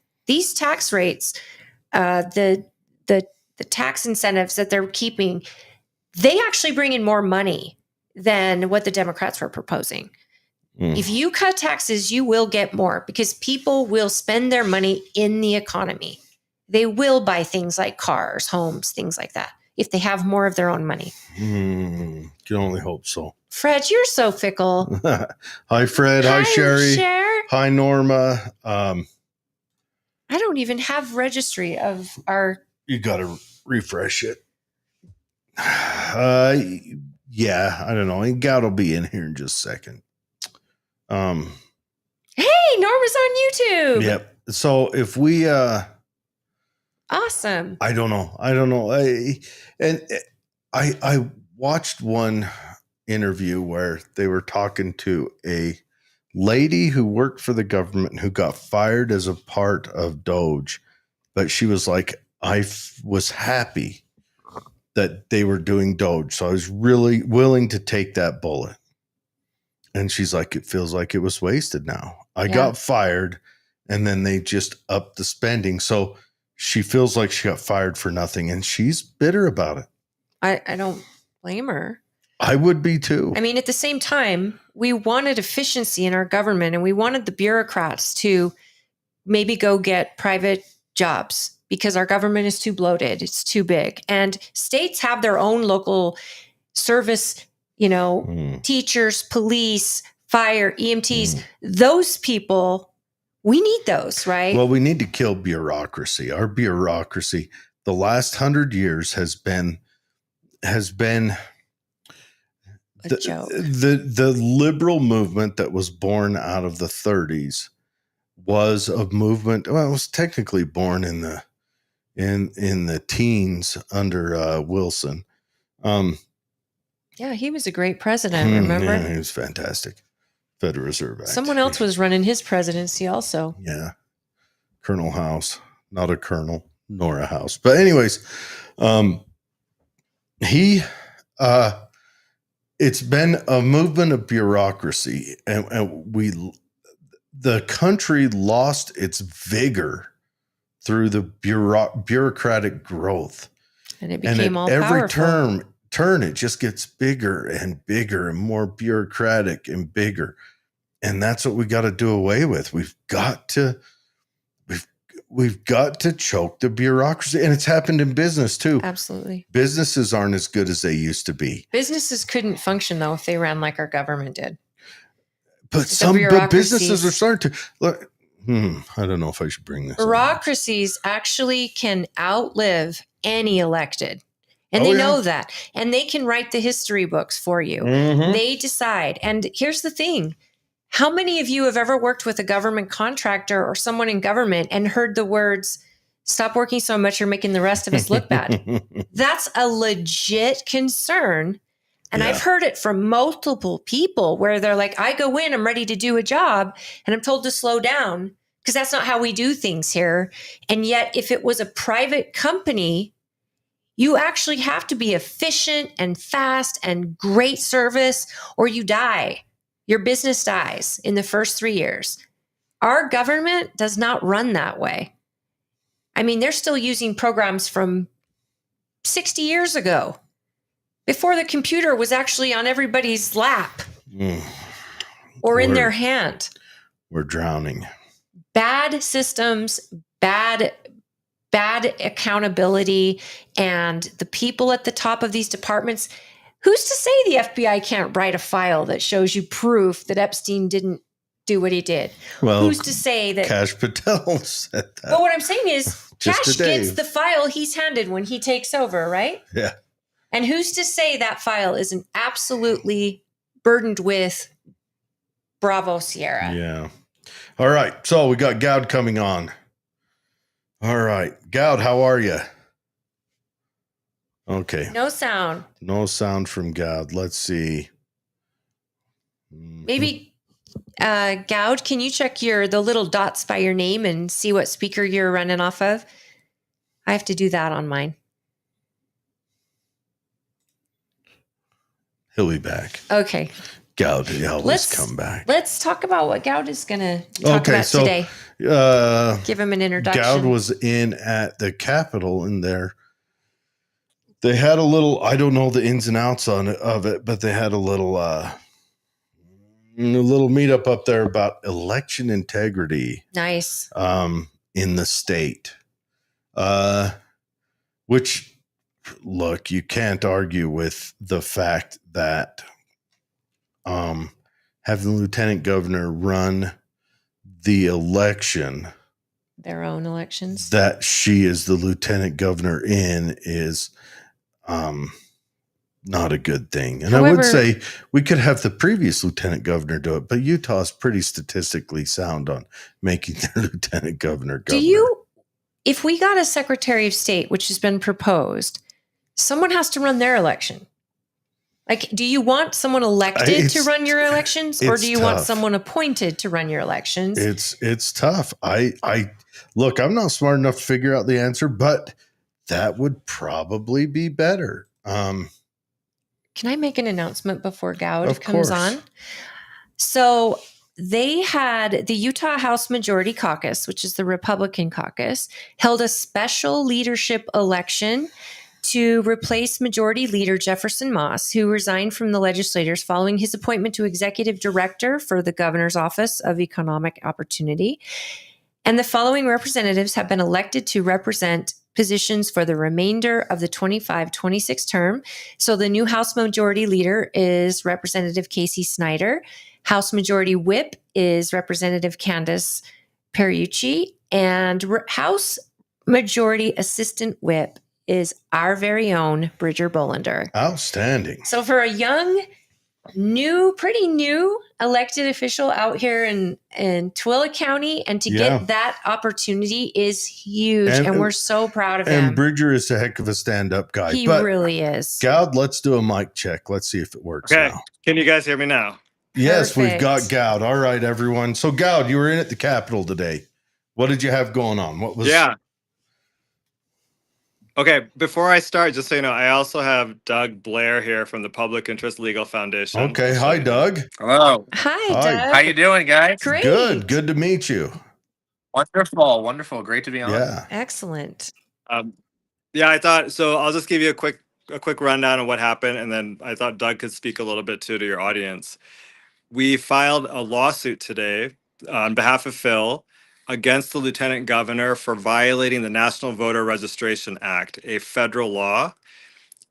rates, the tax incentives that they're keeping, they actually bring in more money than what the Democrats were proposing. If you cut taxes, you will get more because people will spend their money in the economy. They will buy things like cars, homes, things like that, if they have more of their own money. Can only hope so. Fred, you're so fickle. Hi, Fred. Hi, Sherry. Cher. Hi, Norma. I don't even have registry of our... You got to refresh it. Yeah, I don't know. Goud will be in here in just a second. Hey, Norma's on YouTube. Yep. So if we... Awesome. I don't know. I watched one interview where they were talking to a lady who worked for the government who got fired as a part of Doge, but she was like, I was happy that they were doing Doge, so I was really willing to take that bullet. And she's like, it feels like it was wasted now. I got fired, and then they just upped the spending. So she feels like she got fired for nothing, and she's bitter about it. I don't blame her. I would be too. I mean, at the same time, we wanted efficiency in our government, and we wanted the bureaucrats to maybe go get private jobs because our government is too bloated. It's too big. And states have their own local service, teachers, police, fire, EMTs. Those people, we need those, right? Well, we need to kill bureaucracy. Our bureaucracy, the last 100 years has been a joke. The liberal movement that was born out of the 30s was a movement. Well, it was technically born in the teens under Wilson. Yeah, he was a great president. Remember? Yeah, he was fantastic. Federal Reserve Act. Someone else was running his presidency also. Yeah, Colonel House, not a colonel nor a house. But anyways, it's been a movement of bureaucracy, and the country lost its vigor through the bureaucratic growth, and it became all every powerful. turn it just gets bigger and bigger and more bureaucratic and bigger, and that's what we got to do away with. We've got to choke the bureaucracy, and it's happened in business too. Absolutely. Businesses aren't as good as they used to be. Businesses couldn't function though if they ran like our government did. But businesses are starting to look. I don't know if I should bring this. Bureaucracies actually can outlive any elected. And Oh, they yeah. know that. And they can write the history books for you. Mhm. They decide. And here's the thing. How many of you have ever worked with a government contractor or someone in government and heard the words, "Stop working so much, you're making the rest of us look bad"? That's a legit concern. And Yeah. I've heard it from multiple people where they're like, I go in, I'm ready to do a job, and I'm told to slow down because that's not how we do things here. And yet, if it was a private company, you actually have to be efficient and fast and great service, or you die. Your business dies in the first 3 years. Our government does not run that way. I mean, they're still using programs from 60 years ago, before the computer was actually on everybody's lap or in their hand. We're drowning. Bad systems, bad accountability, and the people at the top of these departments. Who's to say the FBI can't write a file that shows you proof that Epstein didn't do what he did? Well, who's to say that Cash Patel said that? But what I'm saying is Just Cash to Dave. gets the file he's handed when he takes over, right? Yeah. And who's to say that file isn't absolutely burdened with Bravo Sierra? Yeah. All right. So we got Goud coming on. All right. Goud, how are you? Okay. No sound. No sound from Goud. Let's see. Maybe Goud, can you check the little dots by your name and see what speaker you're running off of? I have to do that on mine. He'll be back. Okay. Goud, he always come back. Let's talk about what Goud is going to talk about today. Give him an introduction. Goud was in at the Capitol in there. They had a little, I don't know the ins and outs of it, but they had a little meetup up there about election integrity. Nice. In the state. Which, look, you can't argue with the fact that having the lieutenant governor run the election, their own elections, that she is the lieutenant governor in is not a good thing. And however, I would say we could have the previous lieutenant governor do it, but Utah's pretty statistically sound on making their lieutenant governor governor. If we got a secretary of state, which has been proposed, someone has to run their election. Like, do you want someone elected to run your elections, or do you want someone appointed to run your elections? It's tough. I look, I'm not smart enough to figure out the answer, but that would probably be better. Can I make an announcement before Goud comes on? So they had the Utah House Majority Caucus, which is the Republican caucus, held a special leadership election to replace Majority Leader Jefferson Moss, who resigned from the legislators following his appointment to Executive Director for the Governor's Office of Economic Opportunity. And the following representatives have been elected to represent positions for the remainder of the 25-26 term. So the new House Majority Leader is Representative Casey Snyder. House Majority Whip is Representative Candace Periucci. And House Majority Assistant Whip is our very own Bridger Bollender. Outstanding. So for a young, pretty new elected official out here in Tooele County, and to get that opportunity is huge. And we're so proud of him. And Bridger is a heck of a stand-up guy. He really is. Goud, let's do a mic check. Let's see if it works now. Can you guys hear me now? Yes, we've got Goud. All right, everyone. So Goud, you were in at the Capitol today. What did you have going on? What was... Yeah. Okay, before I start, just so you know, I also have Doug Blair here from the Public Interest Legal Foundation. Okay, hi, Doug. Hello. Hi, Doug. How you doing, guys? Great. Good to meet you. Wonderful. Great to be on. Yeah. Excellent. Yeah, I thought, so I'll just give you a quick rundown of what happened, and then I thought Doug could speak a little bit too to your audience. We filed a lawsuit today on behalf of Phil against the lieutenant governor for violating the National Voter Registration Act, a federal law.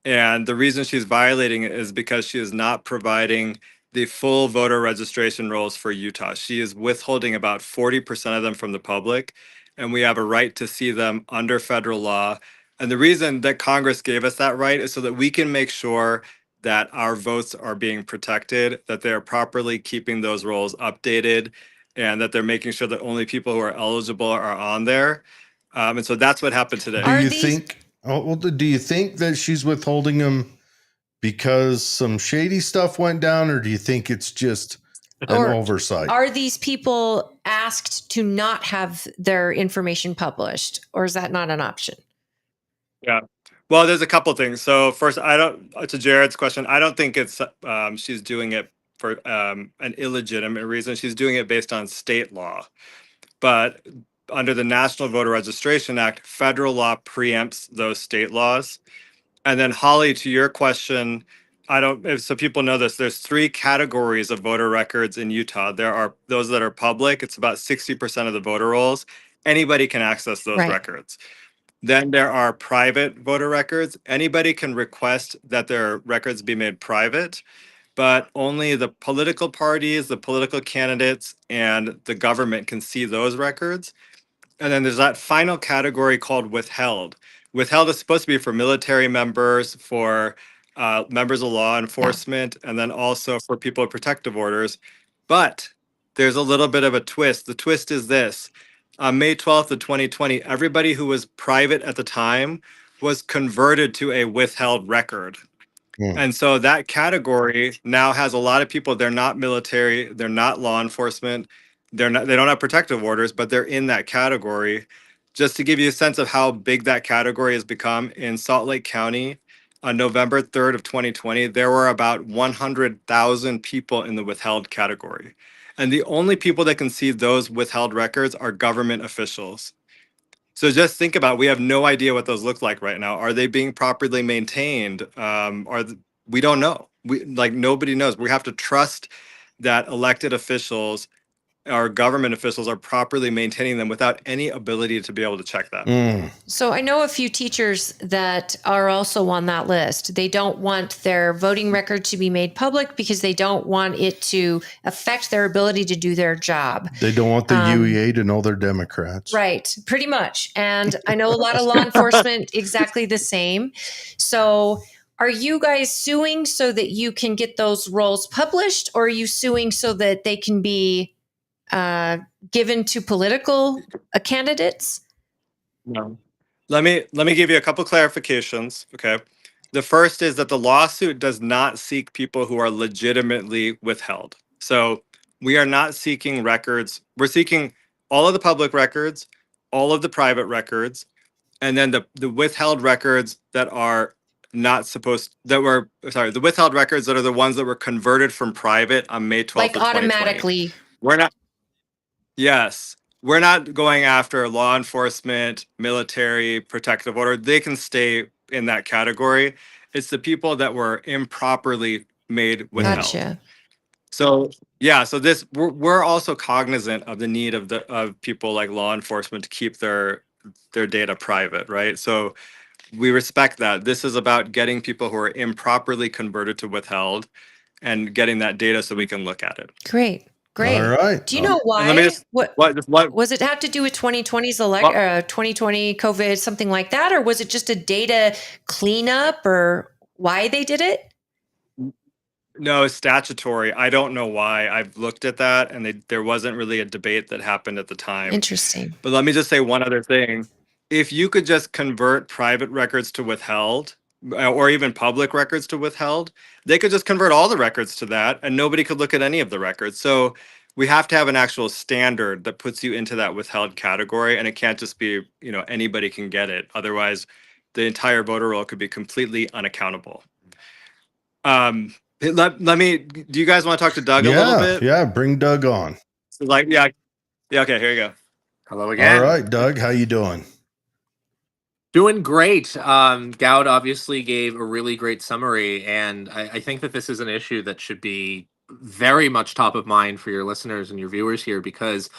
And the reason she's violating it is because she is not providing the full voter registration rolls for Utah. She is withholding about 40% of them from the public, and we have a right to see them under federal law. And the reason that Congress gave us that right is so that we can make sure that our votes are being protected, that they're properly keeping those rolls updated, and that they're making sure that only people who are eligible are on there. And so that's what happened today. Do Are you these- think? Oh, well, do you think that she's withholding them because some shady stuff went down, or do you think it's just an Or oversight? Are these people asked to not have their information published, or is that not an option? Yeah. Well, there's a couple things. So first, to Jared's question, I don't think it's she's doing it for an illegitimate reason. She's doing it based on state law. But under the National Voter Registration Act, federal law preempts those state laws. And then Holly, to your question, so people know this, there's 3 categories of voter records in Utah. There are those that are public. It's about 60% of the voter rolls. Anybody can access those Right. records. Then there are private voter records. Anybody can request that their records be made private, but only the political parties, the political candidates, and the government can see those records. And then there's that final category called withheld. Withheld is supposed to be for military members, for members of law enforcement, and then also for people with protective orders. But there's a little bit of a twist. The twist is this. On May 12th of 2020, everybody who was private at the time was converted to a withheld record. And so that category now has a lot of people. They're not military, they're not law enforcement, they don't have protective orders, but they're in that category. Just to give you a sense of how big that category has become, in Salt Lake County on November 3rd of 2020, there were about 100,000 people in the withheld category. And the only people that can see those withheld records are government officials. So just think about, we have no idea what those look like right now. Are they being properly maintained? We don't know. Nobody knows. We have to trust that elected officials, our government officials, are properly maintaining them without any ability to be able to check that. So I know a few teachers that are also on that list. They don't want their voting record to be made public because they don't want it to affect their ability to do their job. They don't want the UEA to know they're Democrats. Right, pretty much. And I know a lot of law enforcement exactly the same. So are you guys suing so that you can get those rolls published, or are you suing so that they can be given to political candidates? No. Let me give you a couple clarifications. Okay. The first is that the lawsuit does not seek people who are legitimately withheld. So we are not seeking records. We're seeking all of the public records, all of the private records, and then the withheld records that are the withheld records that are the ones that were converted from private on May 12th Like of 2020. automatically. Yes. We're not going after law enforcement, military, protective order. They can stay in that category. It's the people that were improperly made withheld. Gotcha. So we're also cognizant of the need of people like law enforcement to keep their data private, right? So we respect that. This is about getting people who are improperly converted to withheld and getting that data so we can look at it. Great. All right. Do you know why? Let me just, what was it have to do with 2020's 2020 COVID, something like that, or was it just a data cleanup, or why they did it? No, it's statutory. I don't know why. I've looked at that, and there wasn't really a debate that happened at the time. Interesting. But let me just say one other thing. If you could just convert private records to withheld, or even public records to withheld, they could just convert all the records to that, and nobody could look at any of the records. So we have to have an actual standard that puts you into that withheld category, and it can't just be, anybody can get it. Otherwise, the entire voter roll could be completely unaccountable. Do you guys want to talk to Doug a little bit? Yeah, bring Doug on. So okay, here you go. Hello again. All right, Doug, how you doing? Doing great. Goud obviously gave a really great summary, and I think that this is an issue that should be very much top of mind for your listeners and your viewers here, because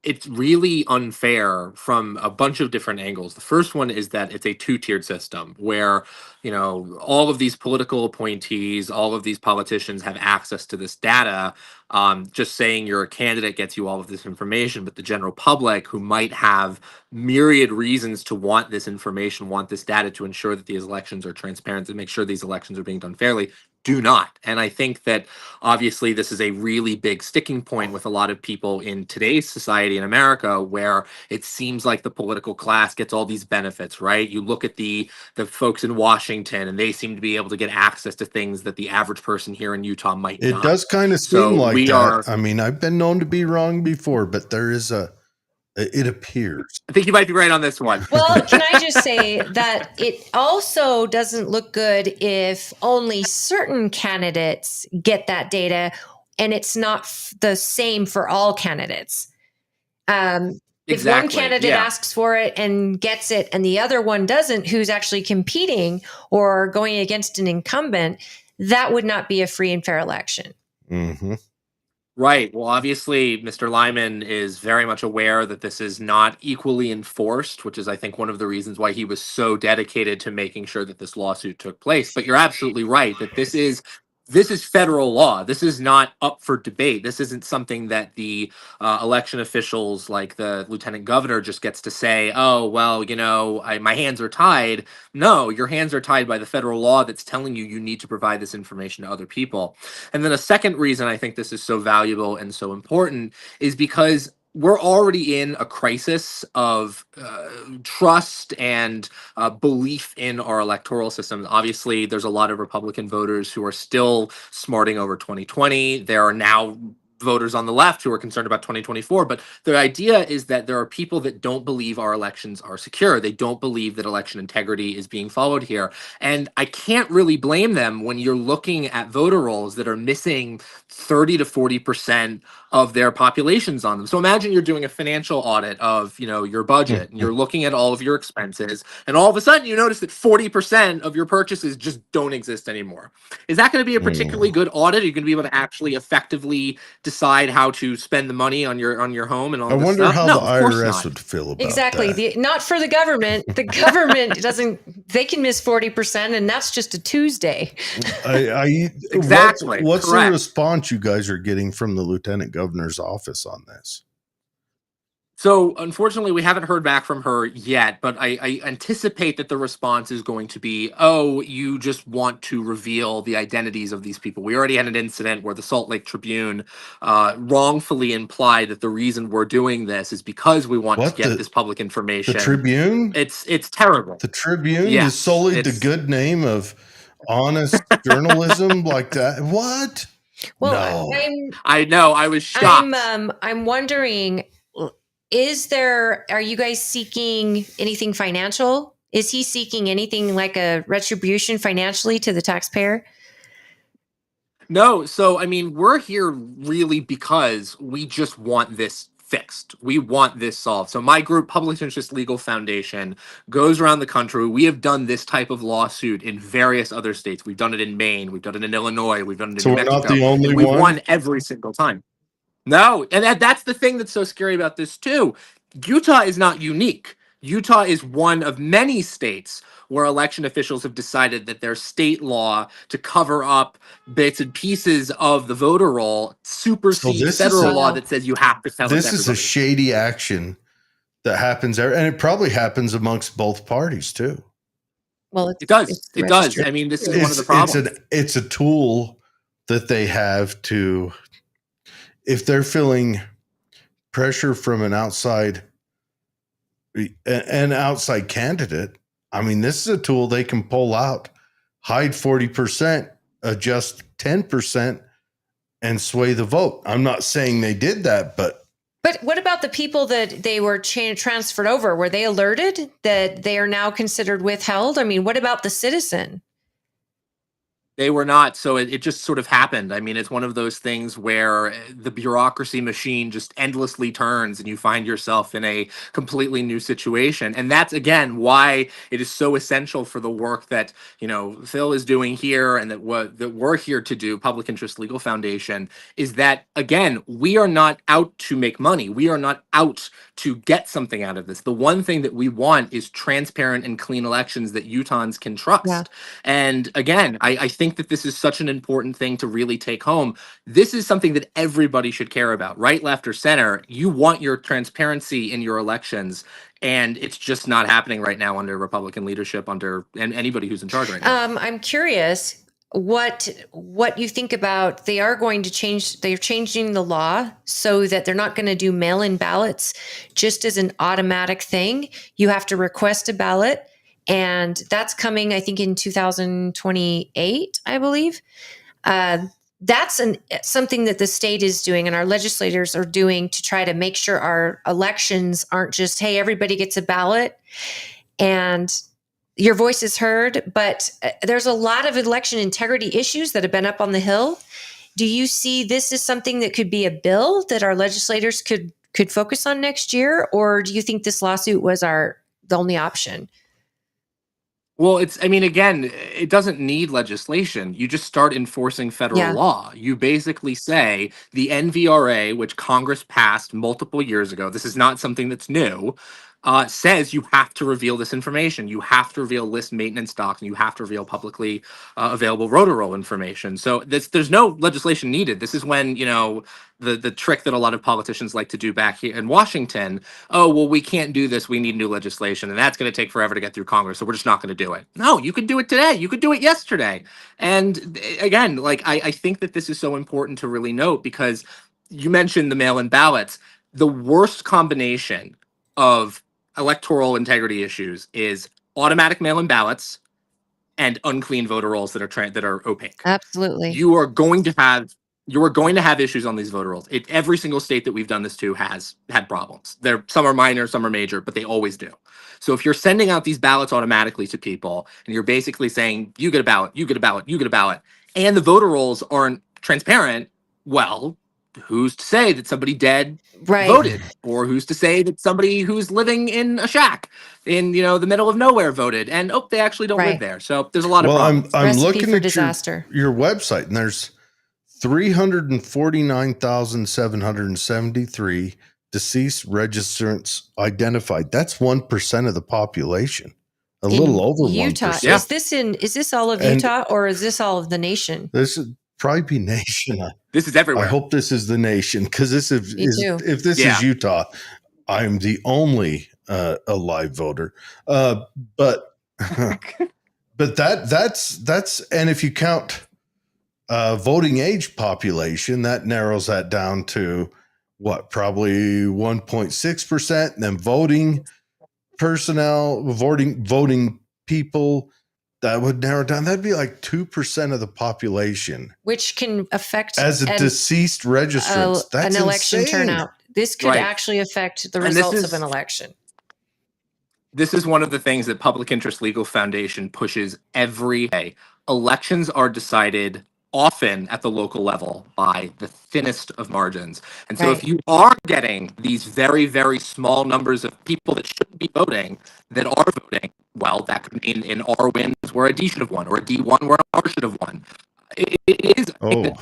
it's really unfair from a bunch of different angles. The first one is that it's a two-tiered system where, all of these political appointees, all of these politicians have access to this data. Just saying you're a candidate gets you all of this information, but the general public, who might have myriad reasons to want this information, want this data to ensure that these elections are transparent, to make sure these elections are being done fairly, do not. And I think that obviously this is a really big sticking point with a lot of people in today's society in America, where it seems like the political class gets all these benefits, right? You look at the folks in Washington, and they seem to be able to get access to things that the average person here in Utah might It not. does kind of So seem like we that. are. I mean, I've been known to be wrong before, but it appears. I think you might be right on this one. Well, can I just say that it also doesn't look good if only certain candidates get that data and it's not the same for all candidates. If one candidate asks for it and gets it and the other one doesn't, who's actually competing or going against an incumbent, that would not be a free and fair election. Mm-hmm. Right. Well, obviously, Mr. Lyman is very much aware that this is not equally enforced, which is, I think, one of the reasons why he was so dedicated to making sure that this lawsuit took place. But you're absolutely right that this is federal law. This is not up for debate. This isn't something that the election officials, like the lieutenant governor, just gets to say, oh, well, my hands are tied. No, your hands are tied by the federal law that's telling you need to provide this information to other people. And then a second reason I think this is so valuable and so important is because we're already in a crisis of trust and belief in our electoral system. Obviously, there's a lot of Republican voters who are still smarting over 2020. There are now voters on the left who are concerned about 2024. But the idea is that there are people that don't believe our elections are secure. They don't believe that election integrity is being followed here. And I can't really blame them when you're looking at voter rolls that are missing 30 to 40% of their populations on them. So imagine you're doing a financial audit of, your budget, and you're looking at all of your expenses, and all of a sudden you notice that 40% of your purchases just don't exist anymore. Is that going to be a particularly good audit? Are you going to be able to actually effectively decide how to spend the money on your home and all I this wonder stuff? how No, the of course IRS not. would feel about Exactly. that. Not for the government. The government doesn't, they can miss 40%, and that's just a Tuesday. Exactly. What's the Correct. response you guys are getting from the lieutenant governor's office on this? So, unfortunately, we haven't heard back from her yet, but I anticipate that the response is going to be, oh, you just want to reveal the identities of these people. We already had an incident where the Salt Lake Tribune wrongfully implied that the reason we're doing this is because we want to get this public information. The Tribune? It's terrible. The Tribune Yes, is solely the good name of honest journalism like that. What? Well, no. I know. I was shocked. I'm wondering, are you guys seeking anything financial? Is he seeking anything like a retribution financially to the taxpayer? No. So, we're here really because we just want this fixed. We want this solved. So my group, Public Interest Legal Foundation, goes around the country. We have done this type of lawsuit in various other states. We've done it in Maine. We've done it in Illinois. We've done it in New Mexico. So we're not the only we've one? won every single time. No. And that's the thing that's so scary about this too. Utah is not unique. Utah is one of many states where election officials have decided that their state law to cover up bits and pieces of the voter roll supersedes federal law that says you have to tell this is a shady action that happens there, and it probably happens amongst both parties too. Well, it does. It does. This is one of the problems. It's a tool that they have to, if they're feeling pressure from an outside candidate. This is a tool they can pull out, hide 40%, adjust 10%, and sway the vote. I'm not saying they did that, but what about the people that they were transferred over? Were they alerted that they are now considered withheld? What about the citizen? They were not. So it just sort of happened. I mean, it's one of those things where the bureaucracy machine just endlessly turns and you find yourself in a completely new situation. And that's, again, why it is so essential for the work that, Phil is doing here and that we're here to do, Public Interest Legal Foundation, is that, again, we are not out to make money. We are not out to get something out of this. The one thing that we want is transparent and clean elections that Utahns can trust. Yeah. And again, I think that this is such an important thing to really take home. This is something that everybody should care about, right, left, or center. You want your transparency in your elections, and it's just not happening right now under Republican leadership, and anybody who's in charge right now. I'm curious what you think about. They're changing the law so that they're not going to do mail-in ballots just as an automatic thing. You have to request a ballot, and that's coming, I think, in 2028, I believe. That's something that the state is doing and our legislators are doing to try to make sure our elections aren't just, hey, everybody gets a ballot and your voice is heard. But there's a lot of election integrity issues that have been up on the Hill. Do you see this as something that could be a bill that our legislators could focus on next year? Or do you think this lawsuit was the only option? Well, again, it doesn't need legislation. You just start enforcing federal law. You basically say the NVRA, which Congress passed multiple years ago, this is not something that's new, says you have to reveal this information. You have to reveal list maintenance docs, and you have to reveal publicly available rotor roll information. So there's no legislation needed. This is when, the trick that a lot of politicians like to do back here in Washington. Oh, well, we can't do this. We need new legislation, and that's going to take forever to get through Congress. So we're just not going to do it. No, you could do it today. You could do it yesterday. And again, I think that this is so important to really note because you mentioned the mail-in ballots. The worst combination of electoral integrity issues is automatic mail-in ballots and unclean voter rolls that are opaque. Absolutely. You are going to have issues on these voter rolls. Every single state that we've done this to has had problems. Some are minor, some are major, but they always do. So if you're sending out these ballots automatically to people and you're basically saying, you get a ballot, you get a ballot, you get a ballot, and the voter rolls aren't transparent, well, who's to say that somebody dead voted? Or who's to say that somebody who's living in a shack in the middle of nowhere voted and they actually don't live there? So there's a lot of problems. I'm looking for at disaster. Your website, and there's 349,773 deceased registrants identified. That's 1% of the population. A little over Utah. 1%. Yeah. Is this all of Utah or is this all of the nation? This is probably be nation. This is everywhere. I hope this is the nation, because if this is Utah, I'm the only alive voter. But that's and if you count voting age population, that narrows that down to what, probably 1.6%. And then voting personnel, voting people, that would narrow down. That'd be like 2% of the population, which can affect as a deceased registrants. That's an election insane. turnout. This could actually affect the results of an election. This is one of the things that Public Interest Legal Foundation pushes every day. Elections are decided often at the local level by the thinnest of margins. And so if you are getting these very, very small numbers of people that shouldn't be voting that are voting, well, that could mean in R wins where a D should have won, or a D won where an R should have won. It is a thing that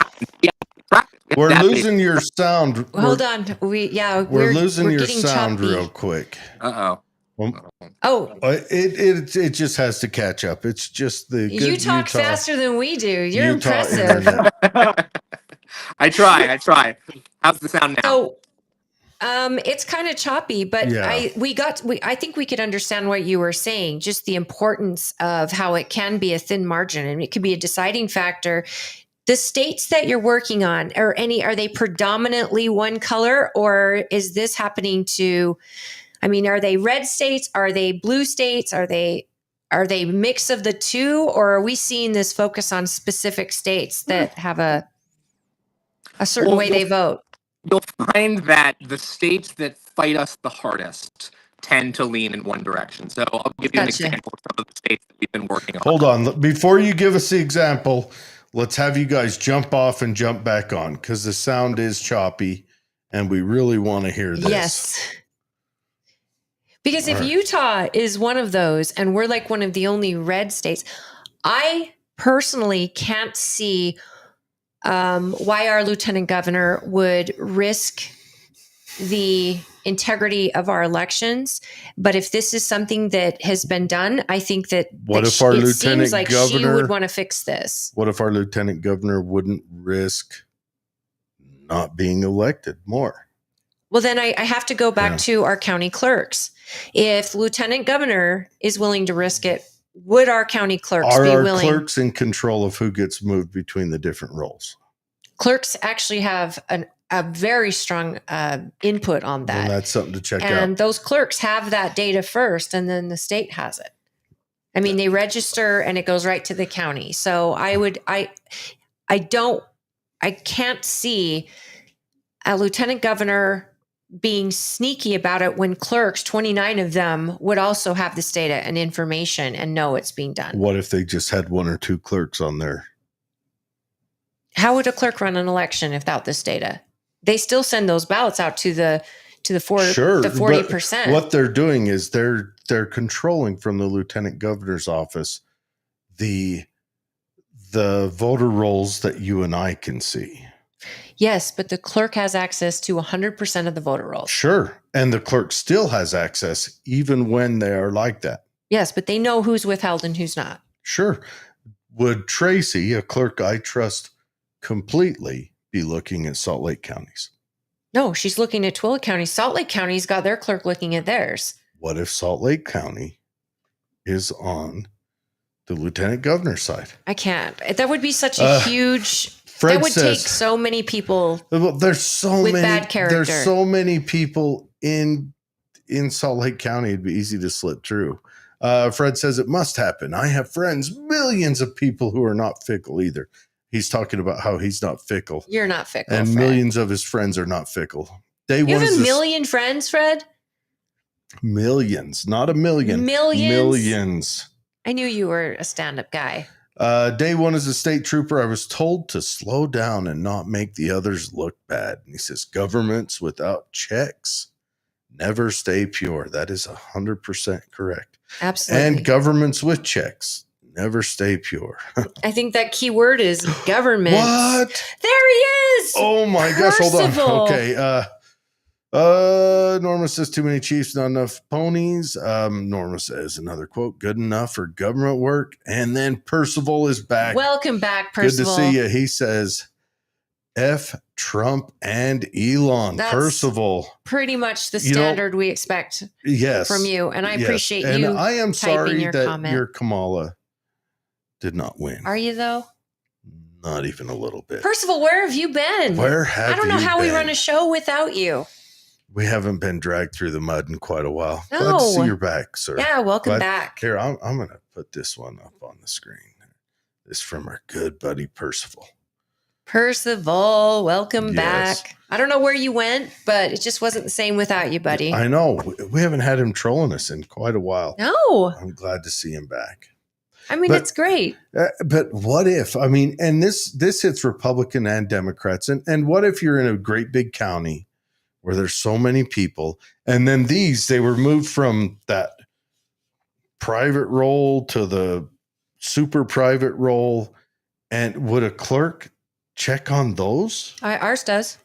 happens. We're losing your sound. Hold on. We're losing your sound choppy. real quick. It just has to catch up. It's just the good you talk Utah, faster than we do. You're Utah impressive. I try. How's the sound now? So, it's kind of choppy, but I think we could understand what you were saying. Just the importance of how it can be a thin margin, and it could be a deciding factor. The states that you're working on, are they predominantly one color, or is this happening to? I mean, are they red states? Are they blue states? Are they mix of the two, or are we seeing this focus on specific states that have a certain way they vote? You'll find that the states that fight us the hardest tend to lean in one direction. So I'll give you an Gotcha. example of some of the states that we've been working on. Hold on. Before you give us the example, let's have you guys jump off and jump back on because the sound is choppy and we really want to hear this. Yes. Because if All right. Utah is one of those and we're like one of the only red states, I personally can't see why our lieutenant governor would risk the integrity of our elections. But if this is something that has been done, I think that What that if our it lieutenant seems like she governor- would want to fix this. What if our lieutenant governor wouldn't risk not being elected more? Well, then I have to go back Yeah. to our county clerks. If the lieutenant governor is willing to risk it, would our county clerks Are be our willing? clerks in control of who gets moved between the different roles? Clerks actually have a very strong input on Then that. that's something to check And out. those clerks have that data first, and then the state has it. I mean, they register and it goes right to the county. So I can't see a lieutenant governor being sneaky about it when clerks, 29 of them, would also have this data and information and know it's being done. What if they just had one or two clerks on there? How would a clerk run an election without this data? They still send those ballots out to the Sure, the but 40%. what they're doing is they're controlling from the lieutenant governor's office the voter rolls that you and I can see. Yes, but the clerk has access to 100% of the voter rolls. Sure. And the clerk still has access even when they are like that. Yes, but they know who's withheld and who's not. Sure. Would Tracy, a clerk I trust completely, be looking at Salt Lake counties? No, she's looking at Twilla County. Salt Lake County's got their clerk looking at theirs. What if Salt Lake County is on the lieutenant governor's side? I can't. That would be such a huge. Fred that would says, take so many people. well, there's so with many bad character. There's so many people in Salt Lake County. It'd be easy to slip through. Fred says it must happen. I have friends, millions of people who are not fickle either. He's talking about how he's not fickle, You're not fickle, and Fred. millions of his friends are not fickle. You have a million friends, Fred? Millions, not a million. Millions? Millions. I knew you were a stand-up guy. Day one as a state trooper, I was told to slow down and not make the others look bad. And he says, governments without checks never stay pure. That is 100% correct. Absolutely. And governments with checks never stay pure. I think that key word is government. What? There he is. Oh my gosh, hold Percival. on. Okay. Norma says too many chiefs, not enough ponies. Norma says another quote, good enough for government work. And then Percival is back. Welcome back, Percival. Good to see you. He says, F Trump and Elon. That's Percival. pretty much the You know, standard we expect Yes. from you. And I Yes. appreciate and you. I am typing sorry your that comment. your Kamala did not win. Are you, though? Not even a little bit. Percival, where have you been? Where have I don't know you how we been? run a show without you. We haven't been dragged through the mud in quite a while. No. Glad to see you're back, sir. Yeah, welcome Glad- back. Here, I'm going to put this one up on the screen. This is from our good buddy Percival. Percival, welcome Yes. back. I don't know where you went, but it just wasn't the same without you, buddy. I know. We haven't had him trolling us in quite a while. No, I'm glad to see him back. I mean, But- it's great. But what if, I mean, and this hits Republican and Democrats. And what if you're in a great big county where there's so many people, and then they were moved from that private role to the super private role. And would a clerk check on those? Ours does.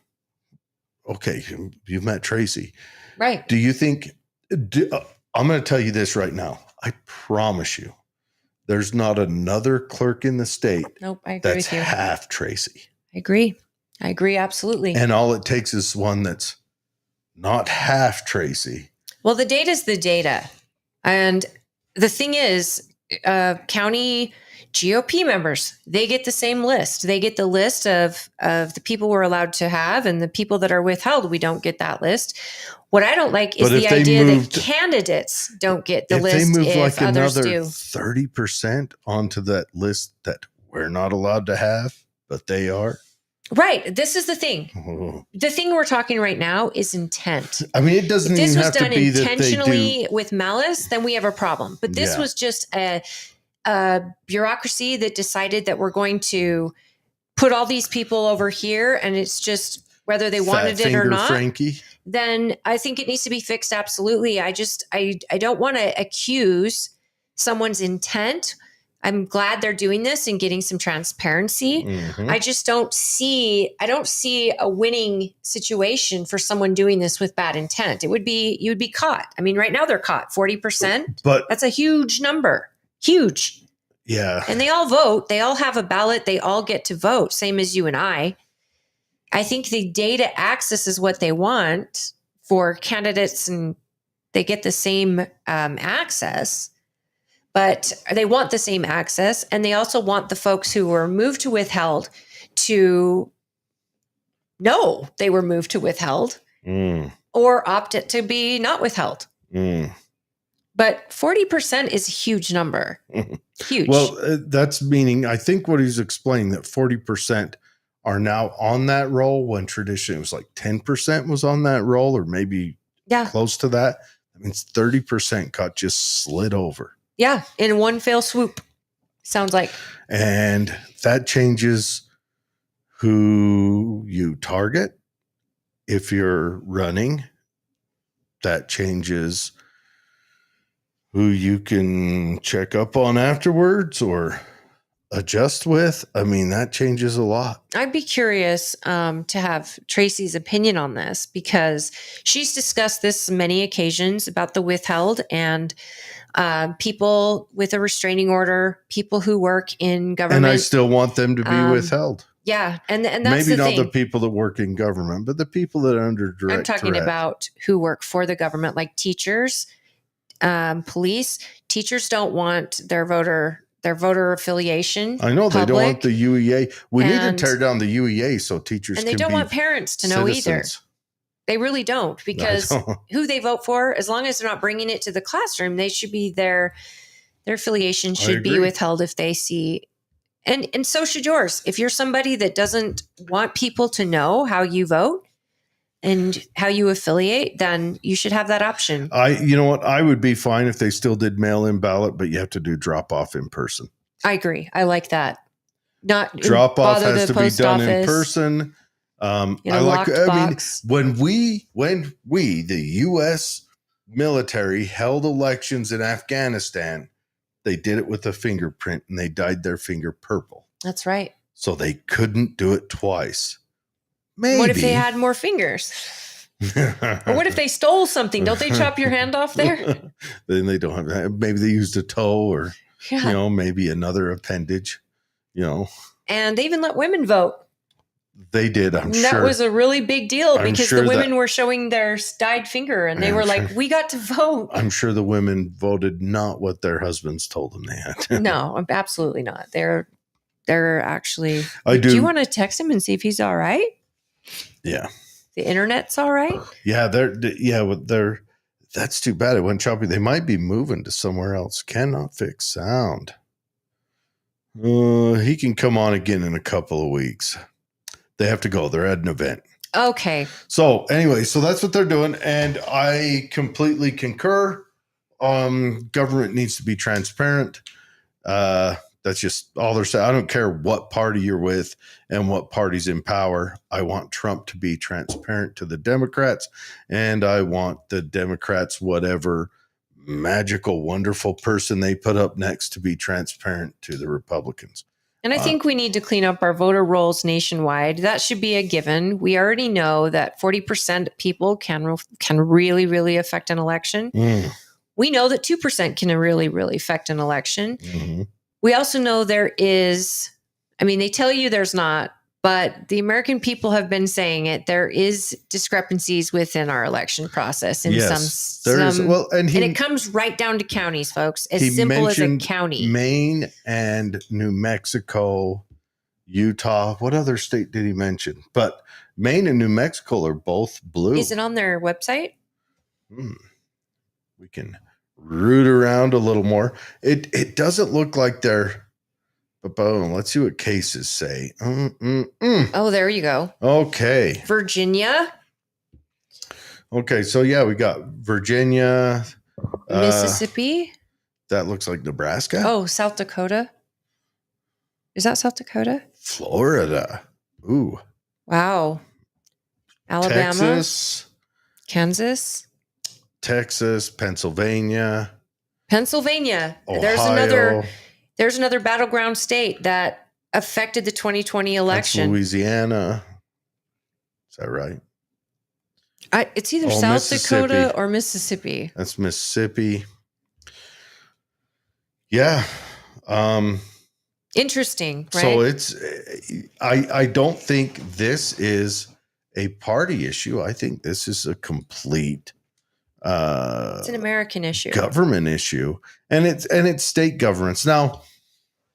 Okay, you've met Tracy. Right. Do you think, I'm going to tell you this right now. I promise you, there's not another clerk in the state Nope, I agree that's with you. half Tracy. I agree. Absolutely. And all it takes is one that's not half Tracy. Well, the data is the data. And the thing is, county GOP members, they get the same list. They get the list of the people we're allowed to have, and the people that are withheld, we don't get that list. What I don't like is But if the they idea moved- that candidates don't get the If list they move if like others another do. 30% onto that list that we're not allowed to have, but they are, Right. This is the thing. Oh. The thing we're talking right now is intent. I mean, it doesn't If this even was have to done be that they do. intentionally with malice, then we have a problem. But this Yeah. was just a bureaucracy that decided that we're going to put all these people over here, and it's just whether they wanted it or not. Frankie. Then I think it needs to be fixed. Absolutely. I don't want to accuse someone's intent. I'm glad they're doing this and getting some transparency. Mhm. I just don't see a winning situation for someone doing this with bad intent. You would be caught. I mean, right now they're caught 40%. But That's a huge number. Huge. yeah, And they all vote. They all have a ballot. They all get to vote, same as you and I. I think the data access is what they want for candidates, and they get the same access. But they want the same access, and they also want the folks who were moved to withheld to know they were moved to withheld or opt it to be not withheld. But 40% is a huge number. Huge. Well, that's meaning, I think what he's explaining, that 40% are now on that roll, when traditionally it was like 10% was on that roll, or maybe close to that. That means 30% got just slid over. Yeah, in one fell swoop, sounds like. And that changes who you target. If you're running, that changes who you can check up on afterwards or adjust with. I mean, that changes a lot. I'd be curious to have Tracy's opinion on this, because she's discussed this many occasions about the withheld and people with a restraining order, people who work in government. And I still want them to be withheld. Yeah. And that's maybe the not thing. the people that work in government, but the people that are under direct I'm talking threat. about who work for the government, like teachers, police. Teachers don't want their voter affiliation. I know they don't want the UEA. We need to And- tear down the UEA so teachers And they can don't be want parents to know either. citizens. They really don't, because don't. who they vote for, as long as they're not bringing it to the classroom, they should be their affiliation should be agree. withheld if they see. And so should yours. If you're somebody that doesn't want people to know how you vote and how you affiliate, then you should have that option. You know what? I would be fine if they still did mail-in ballot, but you have to do drop-off in person. I agree. I like that. Not Drop-off bother has the to be post done in office person. in a locked box. When we, the U.S. military, held elections in Afghanistan, they did it with a fingerprint, and they dyed their finger purple. That's right. So they couldn't do it twice. Maybe. What if they had more fingers? Or what if they stole something? Don't they chop your hand off there? Then they don't have that. Maybe they used a toe, or Yeah. maybe another appendage. And they even let women vote. They did. I'm That sure. was a really big deal, I'm because sure the women that- were showing their dyed finger, and they I'm were like, sure. we got to vote. I'm sure the women voted not what their husbands told them they had to. No, absolutely not. They're actually. I Do do. you want to text him and see if he's all right? Yeah. The internet's all right? Yeah. That's too bad. It went choppy. They might be moving to somewhere else. Cannot fix sound. He can come on again in a couple of weeks. They have to go. They're at an event. Okay. So anyway, so that's what they're doing. And I completely concur. Government needs to be transparent. That's just all they're saying. I don't care what party you're with and what party's in power. I want Trump to be transparent to the Democrats, and I want the Democrats, whatever magical, wonderful person they put up next, to be transparent to the Republicans. And I think we need to clean up our voter rolls nationwide. That should be a given. We already know that 40% of people can really, really affect an election. We know that 2% can really, really affect an election. Mm-hmm. We also know they tell you there's not, but the American people have been saying it. There is discrepancies within our election process in some. Well, and it comes right down to counties, folks. As simple as a mentioned county. Maine and New Mexico, Utah. What other state did he mention? But Maine and New Mexico are both blue. Is it on their website? We can root around a little more. It doesn't look like they're, Boom. Let's see what cases say. Oh, there you go. Okay. Virginia, Okay. So yeah, we got Virginia, Mississippi. that looks like Nebraska. Oh, South Dakota. Is that South Dakota? Florida. Ooh. Wow. Alabama, Texas, Kansas, Pennsylvania, Pennsylvania. Ohio. There's another battleground state that affected the 2020 That's election. Louisiana. Is that right? It's either South Dakota Mississippi. or Mississippi. That's Mississippi. Yeah. Interesting, right? So it's I don't think this is a party issue. I think this is a complete It's an American issue. government issue. And it's state governments. Now,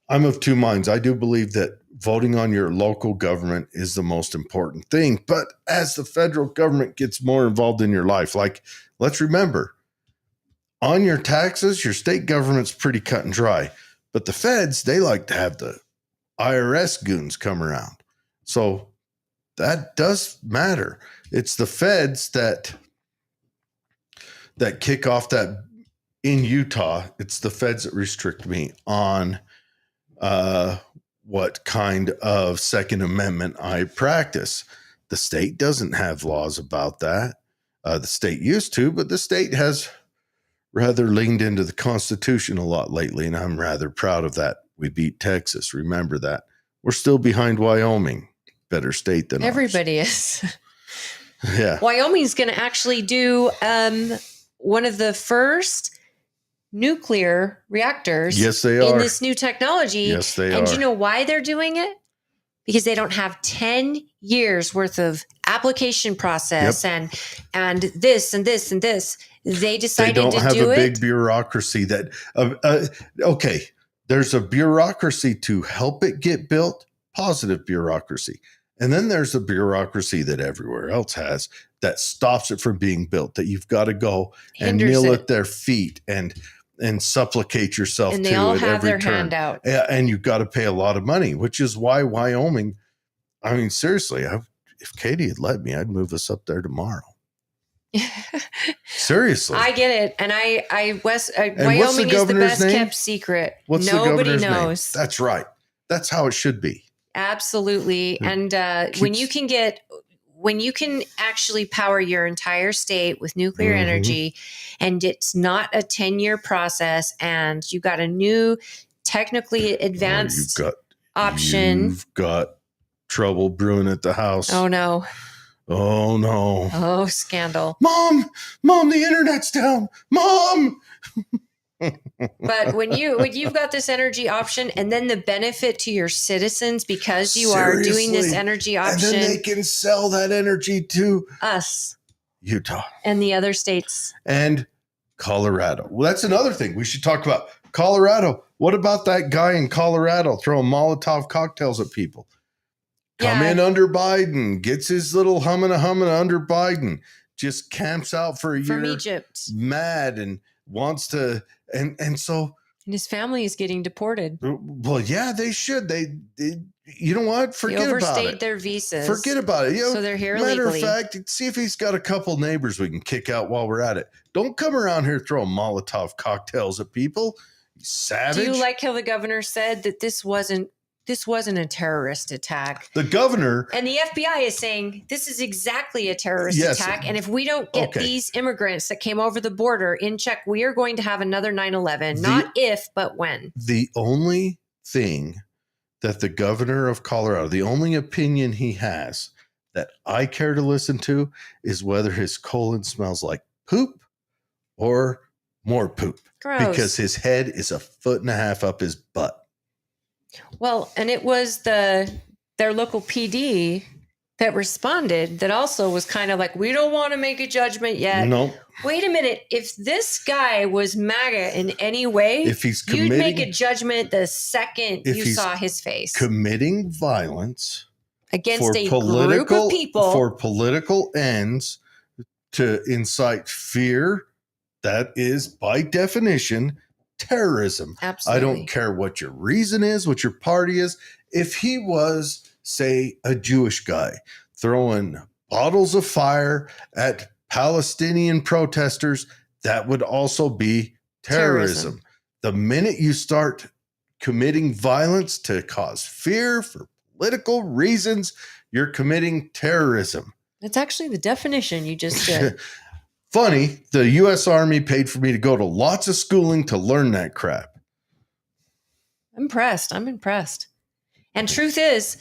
I'm of two minds. I do believe that voting on your local government is the most important thing. But as the federal government gets more involved in your life, like, let's remember, on your taxes, your state government's pretty cut and dry. But the feds, they like to have the IRS goons come around. So that does matter. It's the feds that kick off that in Utah. It's the feds that restrict me on what kind of Second Amendment I practice. The state doesn't have laws about that. The state used to, but the state has rather leaned into the Constitution a lot lately, and I'm rather proud of that. We beat Texas. Remember that. We're still behind Wyoming. Better state than Everybody is. Yeah. Wyoming's going to actually do one of the first nuclear reactors. Yes, they in are. this new technology. Yes, they and are. do you know why they're doing it? Because they don't have 10 years worth of application process and this and this and this. They decided to do it. They don't have a big bureaucracy that, okay, there's a bureaucracy to help it get built, positive bureaucracy. And then there's a bureaucracy that everywhere else has that stops it from being built, that you've got to go and kneel at their feet and supplicate yourself and to they all at have every their turn. hand out. And you've got to pay a lot of money, which is why Wyoming, I mean, seriously, if Katie had let me, I'd move us up there tomorrow. Seriously. I get it. And Wyoming is the best kept secret. Nobody knows. That's right. That's how it should be. Absolutely. And when you can actually power your entire state with nuclear energy, and it's not a 10-year process, and you got a new technically advanced option. You've got trouble brewing at the house. Oh no. Oh no. Oh, scandal. Mom, the internet's down. Mom. But when you've got this energy option, and then the benefit to your citizens because you are doing this energy option, and then they can sell that energy to us, Utah, and the other states, and Colorado. Well, that's another thing we should talk about. Colorado. What about that guy in Colorado throwing Molotov cocktails at people? Come in under Biden, gets his little humming under Biden, just camps out for a year from Egypt, mad and wants to, and so. And his family is getting deported. Well, yeah, they should. They you know what? Forget about it. They overstayed their visas. Forget about it. So they're here matter illegally. Matter of fact, see if he's got a couple neighbors we can kick out while we're at it. Don't come around here throwing Molotov cocktails at people. You savage. Do you like how the governor said that this wasn't a terrorist attack? The governor and the FBI is saying this is exactly a terrorist attack. And if we don't get these immigrants that came over the border in check, we are going to have another 9/11. Not if, but when. The only thing that the governor of Colorado, the only opinion he has that I care to listen to is whether his colon smells like poop or more poop. Gross. Because his head is 1.5 feet up his butt. Well, and it was their local PD that responded that also was kind of like, we don't want to make a judgment yet. Nope. Wait a minute. If this guy was MAGA in any way, you'd make a judgment the second you saw his face. Committing violence against a group of people for political ends to incite fear, that is by definition terrorism. Absolutely. I don't care what your reason is, what your party is. If he was, say, a Jewish guy throwing bottles of fire at Palestinian protesters, that would also be terrorism. The minute you start committing violence to cause fear for political reasons, you're committing terrorism. That's actually the definition you just did. Funny, the U.S. Army paid for me to go to lots of schooling to learn that crap. I'm impressed. And truth is,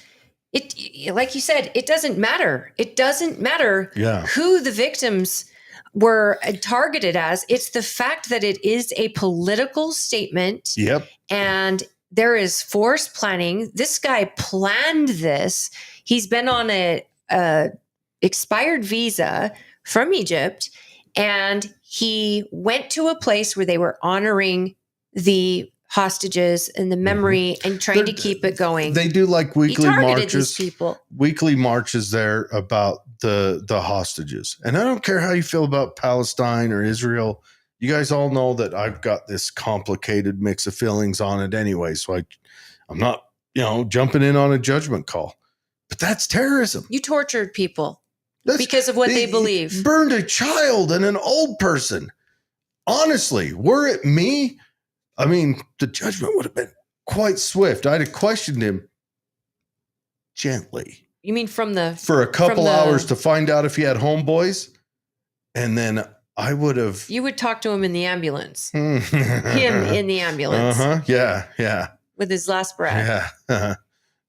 it, like you said, it doesn't matter. It doesn't matter who the victims were targeted as. It's the fact that it is a political statement. Yep. And there is forced planning. This guy planned this. He's been on a expired visa from Egypt, and he went to a place where they were honoring the hostages and the memory and trying to keep it going. They do like weekly marches. These people. Weekly marches there about the hostages. And I don't care how you feel about Palestine or Israel. You guys all know that I've got this complicated mix of feelings on it anyway. So I'm not, jumping in on a judgment call. But that's terrorism. You tortured people because of what they believe. Burned a child and an old person. Honestly, were it me, I mean, the judgment would have been quite swift. I'd have questioned him gently. You mean for a couple hours to find out if he had homeboys, and then I would have. You would talk to him in the ambulance. Him in the ambulance. Yeah. With his last breath. Yeah.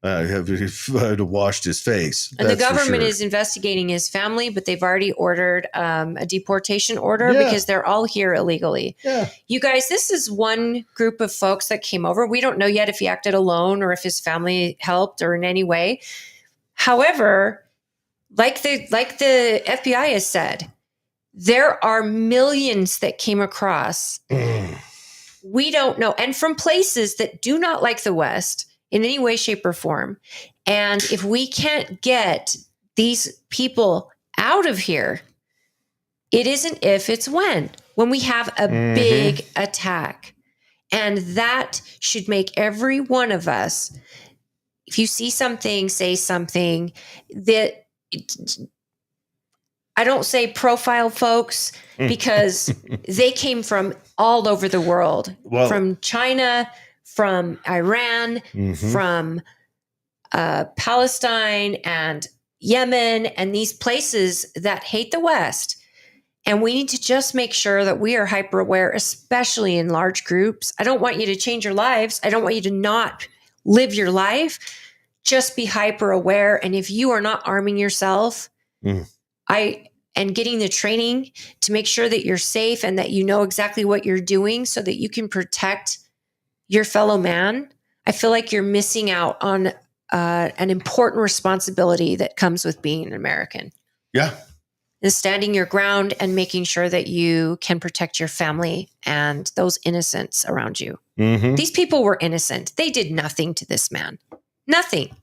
I'd have washed his face. And the government is investigating his family, but they've already ordered a deportation order because they're all here illegally. Yeah. You guys, this is one group of folks that came over. We don't know yet if he acted alone or if his family helped or in any way. However, like the FBI has said, there are millions that came across. We don't know. And from places that do not like the West in any way, shape, or form. And if we can't get these people out of here, it isn't if, it's when we have a big attack. And that should make every one of us, if you see something, say something. That I don't say profile folks because they came from all over the world, from China, from Iran, from Palestine and Yemen, and these places that hate the West. And we need to just make sure that we are hyper aware, especially in large groups. I don't want you to change your lives. I don't want you to not live your life. Just be hyper aware. And if you are not arming yourself, and getting the training to make sure that you're safe and that you know exactly what you're doing so that you can protect your fellow man, I feel like you're missing out on an important responsibility that comes with being an American. Yeah. And standing your ground and making sure that you can protect your family and those innocents around you. These people were innocent. They did nothing to this man. Nothing.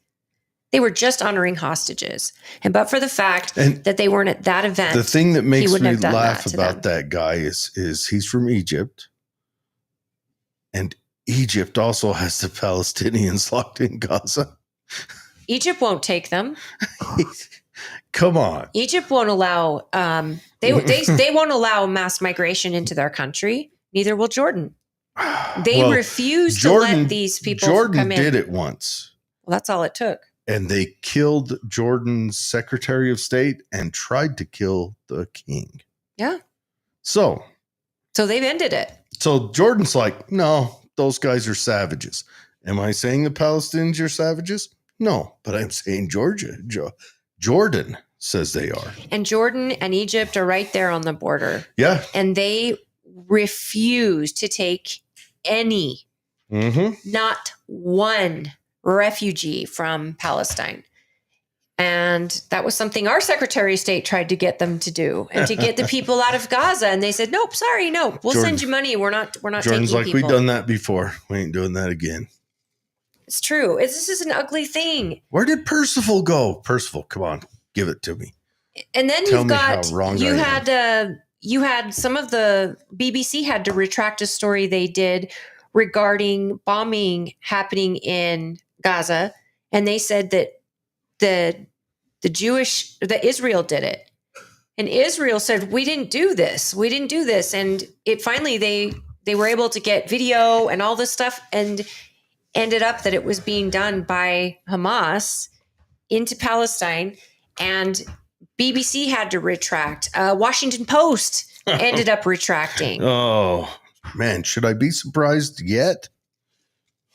They were just honoring hostages. And but for the fact that they weren't at that event, the thing that makes me laugh about that guy is he's from Egypt. And Egypt also has the Palestinians locked in Gaza. Egypt won't take them. Come on. Egypt won't allow they won't allow mass migration into their country. Neither will Jordan. They refuse to let these people come in. Jordan did it once. Well, that's all it took. And they killed Jordan's Secretary of State and tried to kill the king. Yeah. So they've ended it. So Jordan's like, no, those guys are savages. Am I saying the Palestinians are savages? No, but I'm saying Jordan says they are. And Jordan and Egypt are right there on the border. Yeah. And they refuse to take any, not one refugee from Palestine. And that was something our Secretary of State tried to get them to do, and to get the people out of Gaza. And they said, nope, sorry, no, we'll send you money. We're not Jordan's taking like, people. we've done that before. We ain't doing that again. It's true. This is an ugly thing. Where did Percival go? Percival, come on, give it to me. And then you had you had some of the BBC had to retract a story they did regarding bombing happening in Gaza, and they said that that Israel did it, and Israel said we didn't do this, and it finally they were able to get video and all this stuff, and ended up that it was being done by Hamas into Palestine, and BBC had to retract. Washington Post ended up retracting. Oh, man. Should I be surprised yet?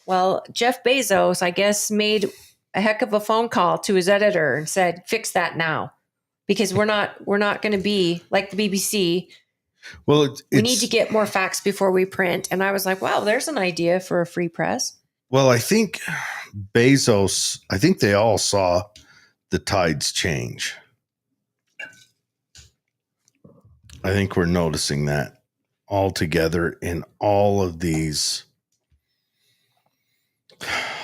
Well, Jeff Bezos, I guess, made a heck of a phone call to his editor and said, fix that now. Because we're not going to be like the BBC. Well, we need to get more facts before we print. And I was like, wow, there's an idea for a free press. Well, I think Bezos, I think they all saw the tides change. I think we're noticing that all together in all of these,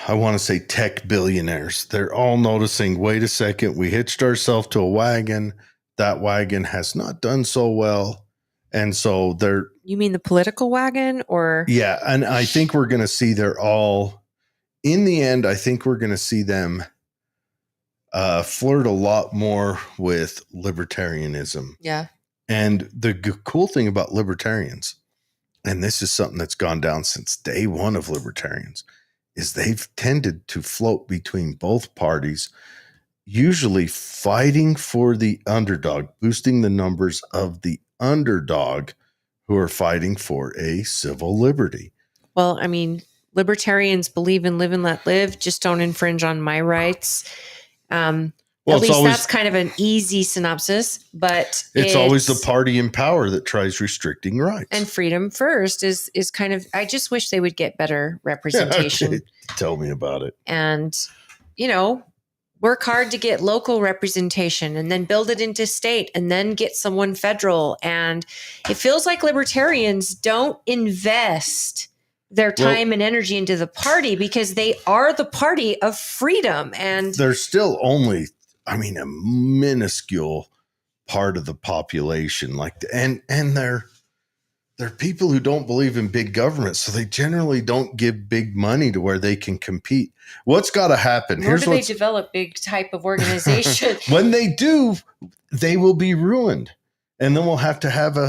I want to say tech billionaires. They're all noticing, wait a second, we hitched ourselves to a wagon. That wagon has not done so well. And so they're... You mean the political wagon or? Yeah. And I think we're going to see they're all, in the end, I think we're going to see them flirt a lot more with libertarianism. Yeah. And the cool thing about libertarians, and this is something that's gone down since day one of libertarians, is they've tended to float between both parties, usually fighting for the underdog, boosting the numbers of the underdog who are fighting for a civil liberty. Well, I mean, libertarians believe in live and let live, just don't infringe on my rights. Well, at least that's kind of an easy synopsis, but it's always the party in power that tries restricting rights. And freedom first is kind of, I just wish they would get better representation. Okay. Tell me about it. And, work hard to get local representation and then build it into state and then get someone federal. And it feels like libertarians don't invest their time and energy into the party because they are the party of freedom. And they're still only, a minuscule part of the population. And they're people who don't believe in big government. So they generally don't give big money to where they can compete. What's got to happen? Nor do they develop big type of organization. When they do, they will be ruined. And then we'll have to have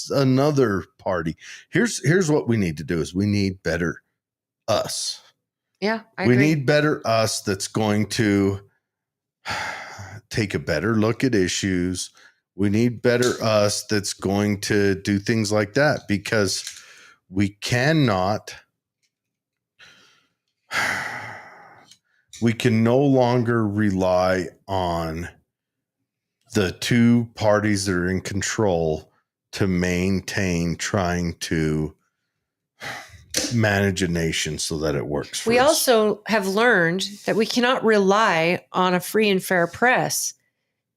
another party. Here's what we need to do is we need better us. Yeah, I agree. We need better us that's going to take a better look at issues. We need better us that's going to do things like that because we can no longer rely on the two parties that are in control to maintain trying to manage a nation so that it works for us. We also have learned that we cannot rely on a free and fair press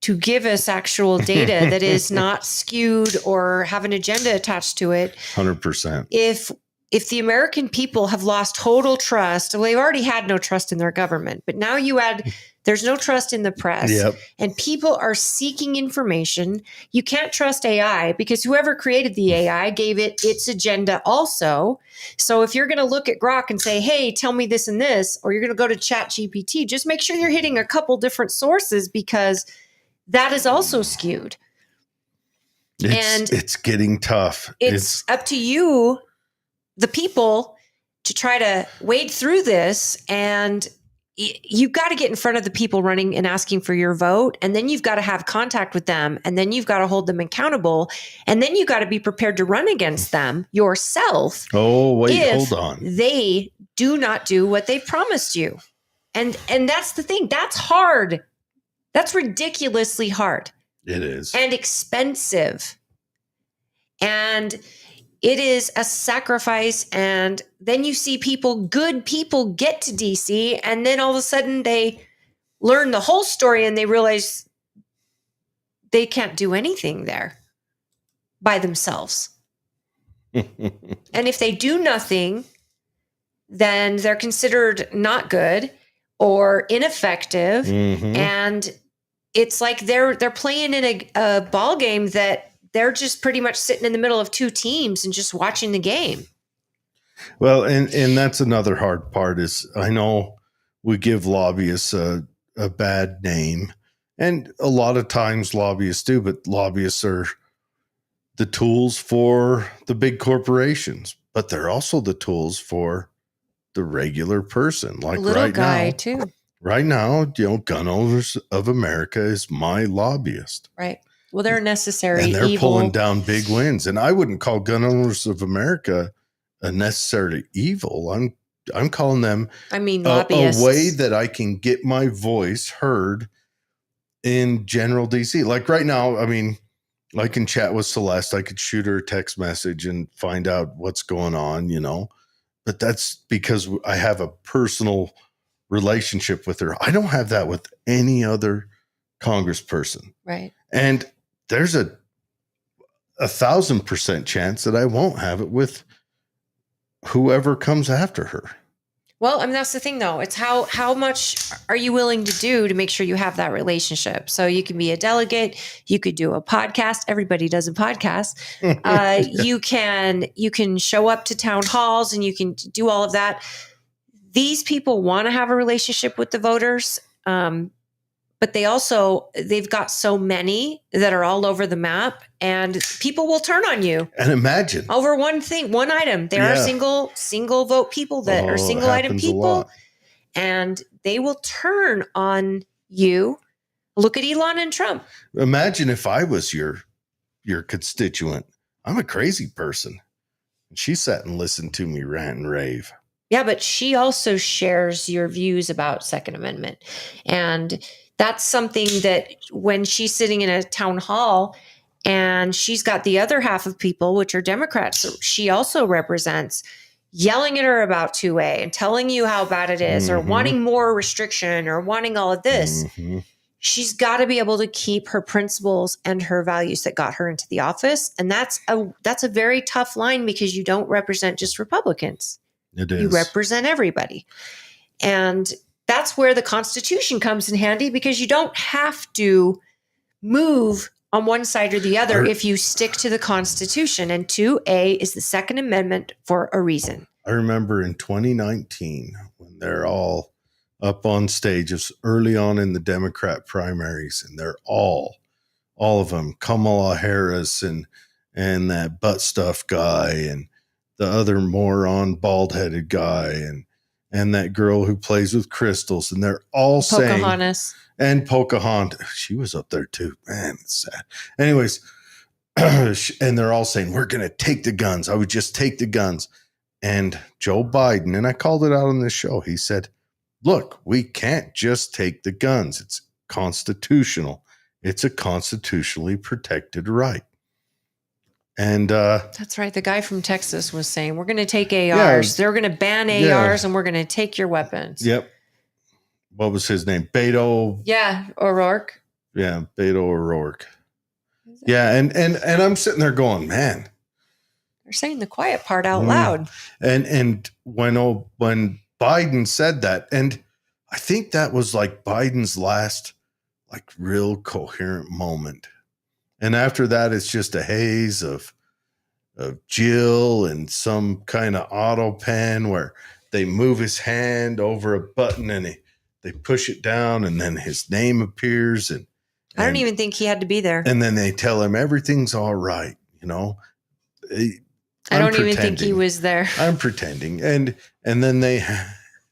to give us actual data that is not skewed or have an agenda attached to it. 100%. If the American people have lost total trust, well, they've already had no trust in their government, but now you add, there's no trust in the press. Yep. And people are seeking information. You can't trust AI because whoever created the AI gave it its agenda also. So if you're going to look at Grok and say, hey, tell me this and this, or you're going to go to ChatGPT, just make sure you're hitting a couple different sources because that is also skewed. It's getting tough. It's up to you, the people, to try to wade through this, and you've got to get in front of the people running and asking for your vote, and then you've got to have contact with them, and then you've got to hold them accountable, and then you've got to be prepared to run against them yourself. Oh, wait, hold on. They do not do what they promised you. And that's the thing. That's hard. That's ridiculously hard. It is. And expensive. And it is a sacrifice. And then you see good people get to DC, and then all of a sudden they learn the whole story and they realize they can't do anything there by themselves. And if they do nothing, then they're considered not good or ineffective. Mm-hmm. And it's like they're playing in a ball game that they're just pretty much sitting in the middle of two teams and just watching the game. Well, and that's another hard part is I know we give lobbyists a bad name, and a lot of times lobbyists do, but lobbyists are the tools for the big corporations, but they're also the tools for the regular person. Like The little right guy now, too. right now, Gun Owners of America is my lobbyist. Right. Well, they're necessary And they're evil. pulling down big wins. And I wouldn't call Gun Owners of America a necessarily evil. I'm calling them a lobbyists. way that I can get my voice heard in general DC. Like right now, I mean, I can chat with Celeste. I could shoot her a text message and find out what's going on, But that's because I have a personal relationship with her. I don't have that with any other congressperson. Right. And there's a 1,000% chance that I won't have it with whoever comes after her. Well, that's the thing, though. It's how much are you willing to do to make sure you have that relationship? So you can be a delegate. You could do a podcast. Everybody does a podcast. You can show up to town halls and you can do all of that. These people want to have a relationship with the voters, but they've got so many that are all over the map, and people will turn on you. And imagine over one item. There are single vote people that are single item people, and they will turn on you. Look at Elon and Trump. Imagine if I was your constituent. I'm a crazy person. And she sat and listened to me rant and rave. Yeah, but she also shares your views about Second Amendment. And that's something that when she's sitting in a town hall and she's got the other half of people, which are Democrats, she also represents, yelling at her about 2A and telling you how bad it is, or wanting more restriction, or wanting all of this. She's got to be able to keep her principles and her values that got her into the office. And that's a very tough line, because you don't represent just Republicans. It is. You represent everybody. And that's where the Constitution comes in handy, because you don't have to move on one side or the other if you stick to the Constitution. And 2A is the Second Amendment for a reason. I remember in 2019 when they're all up on stage, it's early on in the Democrat primaries, and they're all of them, Kamala Harris and that butt stuff guy and the other moron bald-headed guy and that girl who plays with crystals, and they're all Pocahontas. And Pocahontas, she was up there too. Man, it's sad. Anyways, and they're all saying, we're going to take the guns. I would just take the guns. And Joe Biden, and I called it out on this show, he said, look, we can't just take the guns. It's constitutional. It's a constitutionally protected right. And that's right. The guy from Texas was saying, we're going to take ARs. They're going to ban ARs and we're going to take your weapons. Yep. What was his name? Beto. Yeah. O'Rourke. Yeah. Beto O'Rourke. Yeah. And I'm sitting there going, man. They're saying the quiet part out loud. And when Biden said that, and I think that was like Biden's last like real coherent moment. And after that, it's just a haze of Jill and some kind of auto pen where they move his hand over a button and they push it down, and then his name appears. And I don't even think he had to be there. And then they tell him everything's all right. I don't even think he was there. I'm pretending. And then they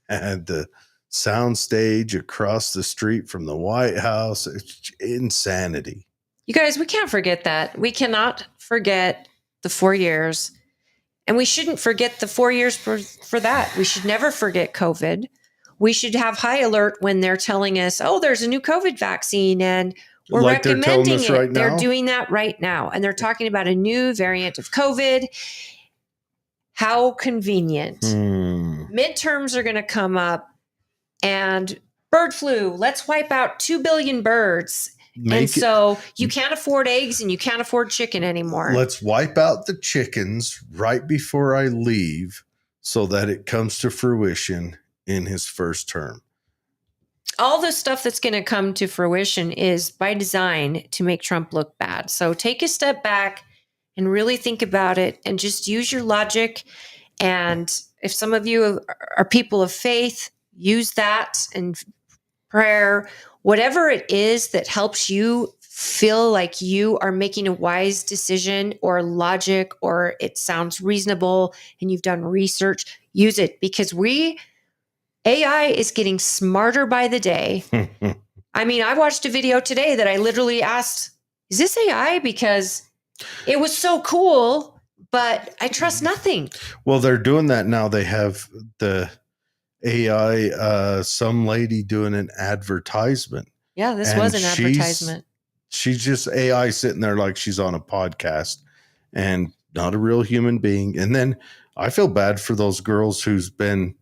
had the sound stage across the street from the White House. It's insanity. You guys, we can't forget that. We cannot forget the 4 years. And we shouldn't forget the 4 years for that. We should never forget COVID. We should have high alert when they're telling us, oh, there's a new COVID vaccine and we're like recommending it. Right they're doing that right now. And they're talking about a new variant of COVID. How convenient. Midterms are going to come up, and bird flu. Let's wipe out 2 billion birds. So you can't afford eggs and you can't afford chicken anymore. Let's wipe out the chickens right before I leave so that it comes to fruition in his first term. all the stuff that's going to come to fruition is by design to make Trump look bad. So take a step back and really think about it and just use your logic. And if some of you are people of faith, use that and prayer, whatever it is that helps you feel like you are making a wise decision or logic, or it sounds reasonable and you've done research, use it, because AI is getting smarter by the day. I mean, I watched a video today that I literally asked, is this AI? Because it was so cool, but I trust nothing. Well, they're doing that now. They have the AI, some lady doing an advertisement. Yeah, this And was an advertisement. She's just AI sitting there like she's on a podcast and not a real human being. And then I feel bad for those girls who's been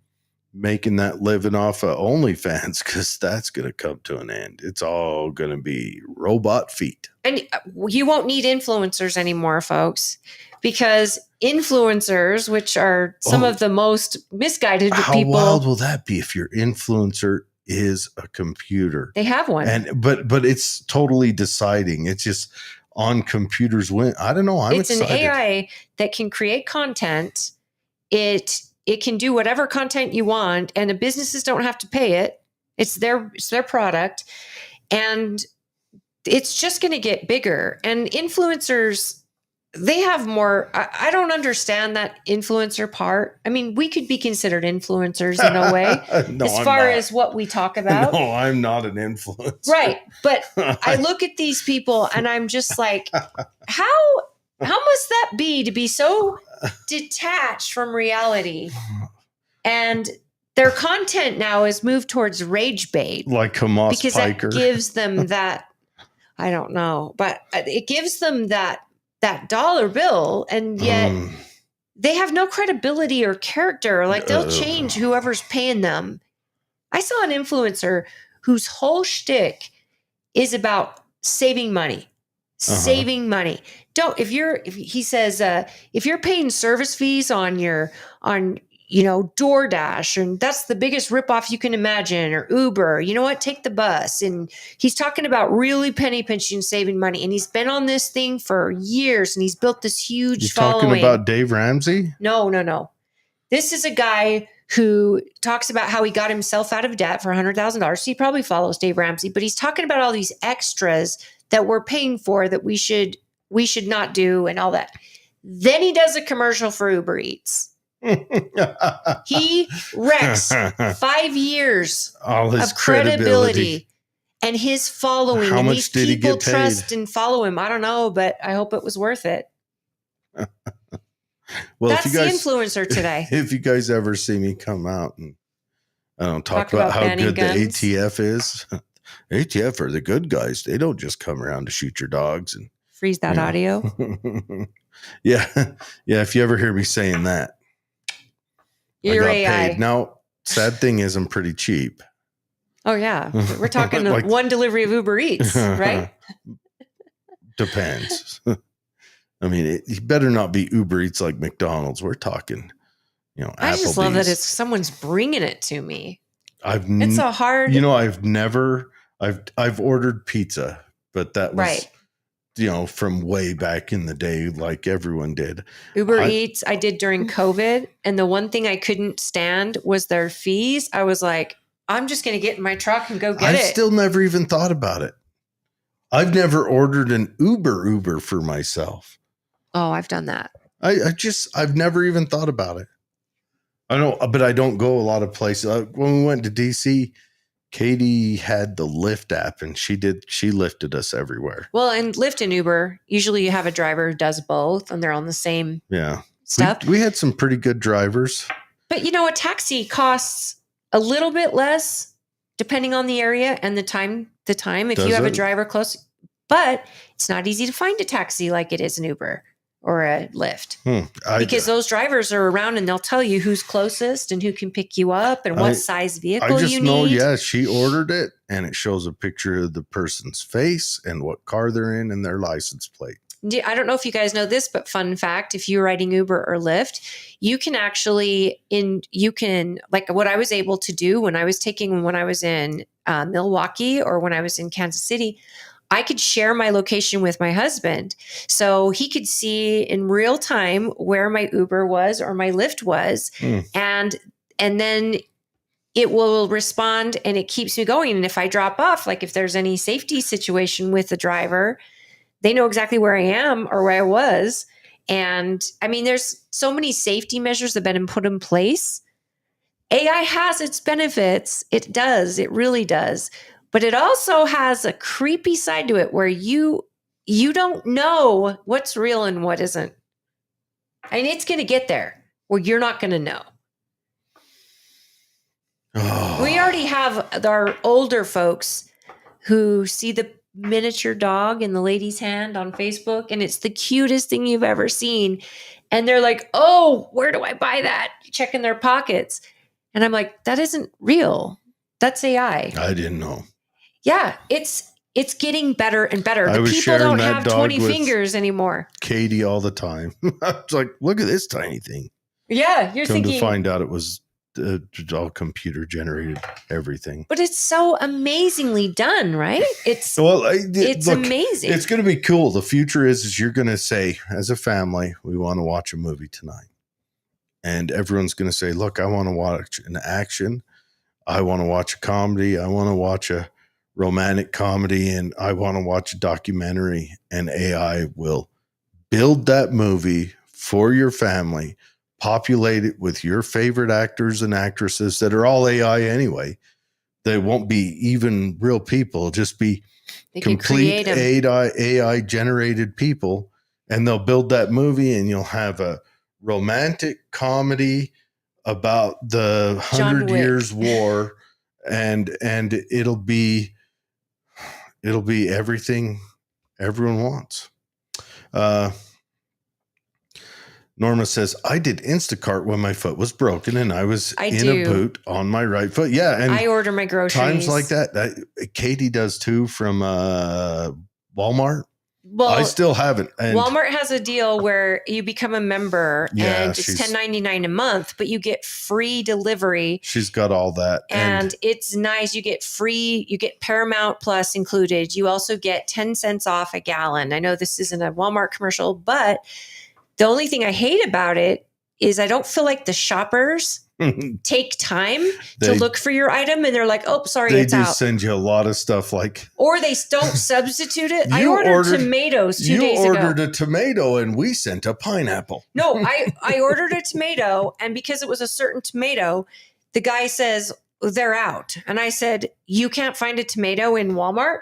making that living off of OnlyFans, because that's going to come to an end. It's all going to be robot feet. And you won't need influencers anymore, folks, because influencers, which are some of the most misguided people. How wild will that be if your influencer is a computer? They have one. And but it's totally deciding. It's just on computers when I don't know. I'm excited. It's an AI that can create content. It can do whatever content you want, and the businesses don't have to pay it. It's their product, and it's just going to get bigger. And influencers, they have more. I don't understand that influencer part. I mean, we could be considered influencers in a way, No, as I'm far not. as what we talk about. No, I'm not an influencer. Right. But I look at these people and I'm just like, how must that be to be so detached from reality? And their content now is moved towards rage bait. Like Hamas because Piker. that gives them that, I don't know, but it gives them that dollar bill, and yet they have no credibility or character. Like they'll change whoever's paying them. I saw an influencer whose whole shtick is about saving money. Saving money. If he says if you're paying service fees on DoorDash, and that's the biggest ripoff you can imagine, or Uber, you know what? Take the bus. And he's talking about really penny pinching, saving money. And he's been on this thing for years, and he's built this huge following. Talking about Dave Ramsey? No. This is a guy who talks about how he got himself out of debt for $100,000. He probably follows Dave Ramsey, but he's talking about all these extras that we're paying for that we should not do, and all that. Then he does a commercial for Uber Eats. He wrecks 5 years All his of credibility and his following. How and much these did he people get paid? trust and follow him. I don't know, but I hope it was worth it. Well, That's if you guys, the influencer today. If you guys ever see me come out and talk about about how banning good guns. the ATF is, ATF are the good guys. They don't just come around to shoot your dogs and Freeze that audio. yeah. If you ever hear me saying that, You're I got AI. paid. Now, sad thing is, I'm pretty cheap. Oh yeah, we're talking Like- one delivery of Uber Eats, right? Depends. I mean, it better not be Uber Eats like McDonald's. We're talking, I just love that Applebee's. it's someone's bringing it to me. I've It's a hard, I've ordered pizza, but that was right. From way back in the day, like everyone did. Uber Eats I did during COVID, and the one thing I couldn't stand was their fees. I was like, I'm just going to get in my truck and go get I've it. still never even thought about it. I've never ordered an Uber for myself. Oh, I've done that. I've never even thought about it. I know, but I don't go a lot of places. When we went to DC, Katie had the Lyft app, and she lifted us everywhere. Well, and Lyft and Uber, usually you have a driver who does both, and they're on the same stuff. We had some pretty good drivers. But a taxi costs a little bit less depending on the area and the time. If Does you have a it? driver close, but it's not easy to find a taxi like it is an Uber or a Lyft. Because those drivers are around and they'll tell you who's closest and who can pick you up and what size vehicle I just you know, need. she ordered it, and it shows a picture of the person's face and what car they're in and their license plate. I don't know if you guys know this, but fun fact, if you're riding Uber or Lyft, you can actually like what I was able to do when I was in Milwaukee or when I was in Kansas City, I could share my location with my husband. So he could see in real time where my Uber was or my Lyft was. And then it will respond and it keeps me going. And if I drop off, like if there's any safety situation with the driver, they know exactly where I am or where I was. And I mean, there's so many safety measures that have been put in place. AI has its benefits. It does. It really does. But it also has a creepy side to it where you don't know what's real and what isn't. And it's going to get there where you're not going to know. Oh. We already have our older folks who see the miniature dog in the lady's hand on Facebook, and it's the cutest thing you've ever seen. And they're like, oh, where do I buy that? Checking their pockets. And I'm like, that isn't real. That's AI. I didn't know. Yeah, it's getting better and better. I The was people sharing don't that have dog 20 with fingers anymore. Katie all the time. I was like, look at this tiny thing. Yeah, you're Come thinking. to find out it was all computer generated everything. But it's so amazingly done, right? It's it's amazing. It's going to be cool. The future is you're going to say, as a family, we want to watch a movie tonight. And everyone's going to say, look, I want to watch an action. I want to watch a comedy. I want to watch a romantic comedy. And I want to watch a documentary. And AI will build that movie for your family, populate it with your favorite actors and actresses that are all AI anyway. They won't be even real people, just be complete AI generated people. And they'll build that movie and you'll have a romantic comedy about the 100 Years War. And it'll be everything everyone wants. Norma says, I did Instacart when my foot was broken and I was in a boot on my right foot. Yeah. And I order my groceries. Times like that. Katie does too from Walmart. Well, I still haven't. And Walmart has a deal where you become a member and it's $10.99 a month, but you get free delivery. She's got all that. And it's nice. You get Paramount Plus included. You also get 10 cents off a gallon. I know this isn't a Walmart commercial, but the only thing I hate about it is I don't feel like the shoppers take time to look for your item and they're like, oh, sorry, it's out. They just send you a lot of stuff or they don't substitute it. I ordered tomatoes 2 days ago. You ordered a tomato and we sent a pineapple. No, I ordered a tomato and because it was a certain tomato, the guy says, they're out. And I said, you can't find a tomato in Walmart?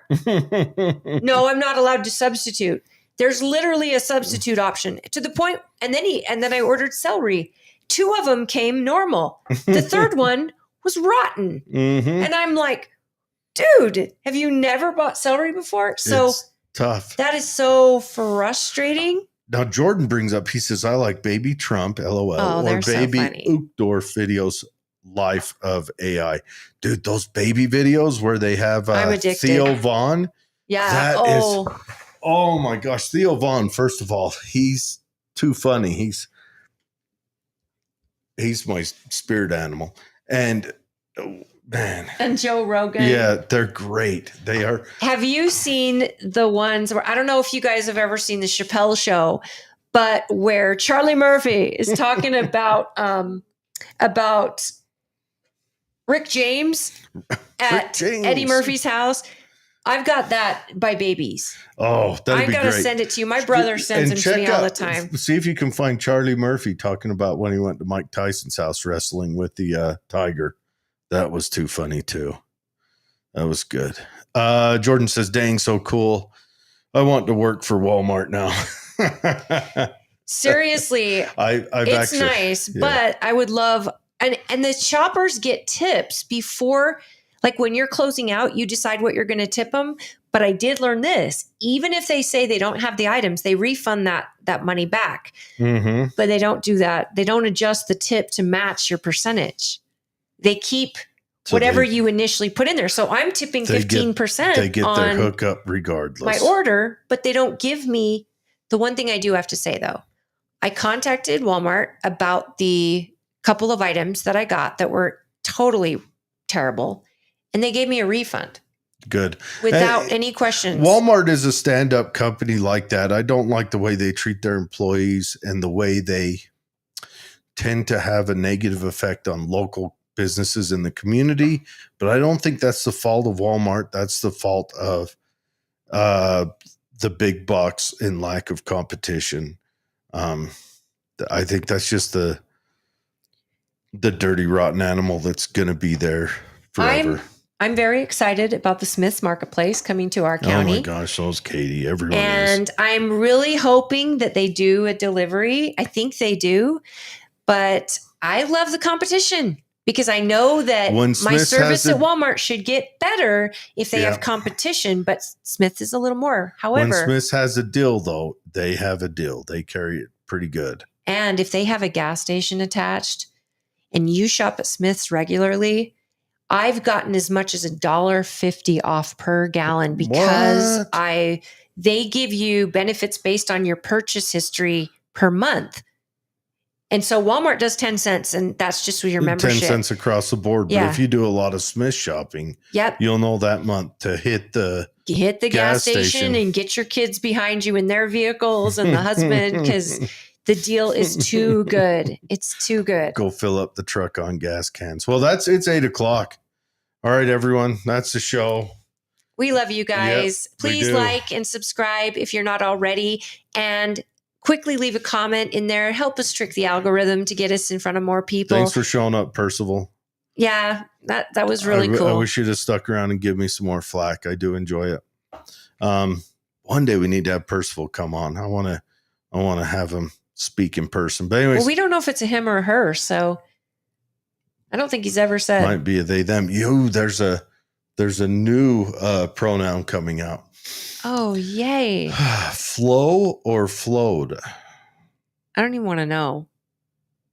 No, I'm not allowed to substitute. There's literally a substitute option to the point. And then I ordered celery. 2 of them came normal. The third one was rotten. Mm-hmm. And I'm like, dude, have you never bought celery before? So it's tough. That is so frustrating. Now, Jordan brings up, he says, I like Baby Trump, LOL, or Baby Uchtdorf videos, Life of AI. Dude, those baby videos where they have Theo Vaughn. Yeah. That is... Oh my gosh, Theo Vaughn, first of all, he's too funny. He's my spirit animal. And man. And Joe Rogan. Yeah, they're great. They are. Have you seen the ones where, I don't know if you guys have ever seen the Chappelle Show, but where Charlie Murphy is talking about Rick James at Eddie Murphy's house. I've got that by babies. Oh, that'd be great. I got to send it to you. My brother sends them to me all the time. See if you can find Charlie Murphy talking about when he went to Mike Tyson's house wrestling with the tiger. That was too funny too. That was good. Jordan says, dang, so cool. I want to work for Walmart now. Seriously, it's nice, but I would love, and the shoppers get tips before. Like when you're closing out, you decide what you're going to tip them. But I did learn this. Even if they say they don't have the items, they refund that money back. Mm-hmm. But they don't do that. They don't adjust the tip to match your percentage. They keep whatever you initially put in there. So I'm tipping 15%. They get their hookup regardless. My order, but they don't give me The one thing I do have to say, though, I contacted Walmart about the couple of items that I got that were totally terrible, and they gave me a refund Good. without any questions. Walmart is a stand-up company like that. I don't like the way they treat their employees and the way they tend to have a negative effect on local businesses in the community. But I don't think that's the fault of Walmart. That's the fault of the big bucks and lack of competition. I think that's just the dirty, rotten animal that's going to be there forever. I'm very excited about the Smith's Marketplace coming to our county. Oh my gosh, so is Katie. Everyone and is. I'm really hoping that they do a delivery. I think they do, but I love the competition because I know that my service at Walmart should get better if they have competition, but Smith is a little more. However, when Smith has a deal, though, they have a deal. They carry it pretty good. And if they have a gas station attached and you shop at Smith's regularly, I've gotten as much as $1.50 off per gallon because they give you benefits based on your purchase history per month. And so Walmart does 10 cents, and that's just with your membership. 10 cents across the board. But if you do a lot of Smith shopping, you'll know that month to hit the gas station and get your kids behind you in their vehicles and the husband, because the deal is too good. It's too good. Go fill up the truck on gas cans. Well, it's 8:00. All right, everyone. That's the show. We love you guys. Yep, please like and subscribe if you're not already. And quickly leave a comment in there. Help us trick the algorithm to get us in front of more people. Thanks for showing up, Percival. Yeah, that was really cool. I wish you'd have stuck around and give me some more flack. I do enjoy it. One day we need to have Percival come on. I want to have him speak in person. But anyways, we don't know if it's a him or a her, so I don't think he's ever said. Might be a they them. There's a new pronoun coming out. Oh, yay. Flow or flowed? I don't even want to know.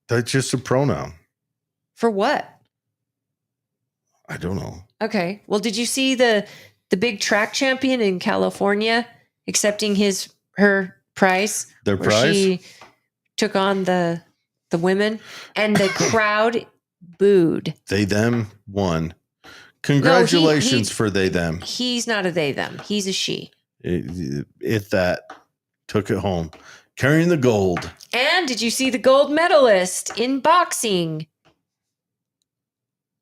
That's just a pronoun. For what? I don't know. Okay. Well, did you see the big track champion in California accepting her prize? Their prize? She took on the women, and the crowd booed. They them won. Congratulations for they them. He's not a they them. He's a she. That took it home, carrying the gold. And did you see the gold medalist in boxing?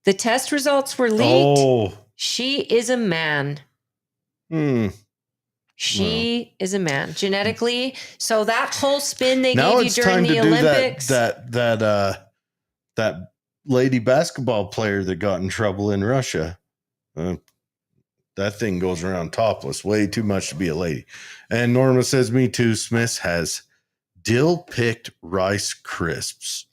The test results were leaked. Oh, she is a man. She is a man genetically. So that whole spin they gave you during the Olympics. That lady basketball player that got in trouble in Russia. That thing goes around topless, way too much to be a lady. And Norma says, me too. Smith has dill-picked rice crisps.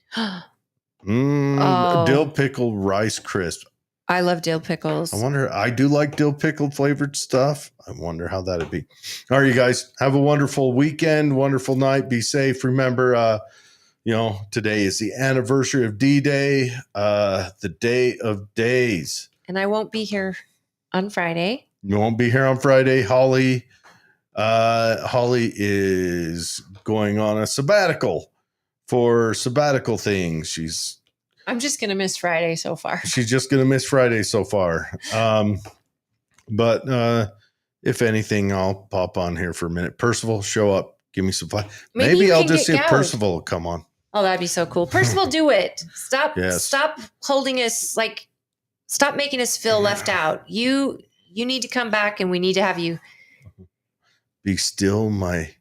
Dill pickle rice crisp. I love dill pickles. I do like dill pickle flavored stuff. I wonder how that'd be. All right, you guys, have a wonderful weekend, wonderful night. Be safe. Remember, today is the anniversary of D-Day, the day of days. And I won't be here on Friday. You won't be here on Friday. Holly is going on a sabbatical for sabbatical things. I'm just going to miss Friday so far. She's just going to miss Friday so far. But if anything, I'll pop on here for a minute. Percival, show up. Give me some flack. Maybe I'll just see if Percival come on. Oh, that'd be so cool. Percival, do it. Stop holding us, stop making us feel left out. You need to come back, and we need to have you. Be still my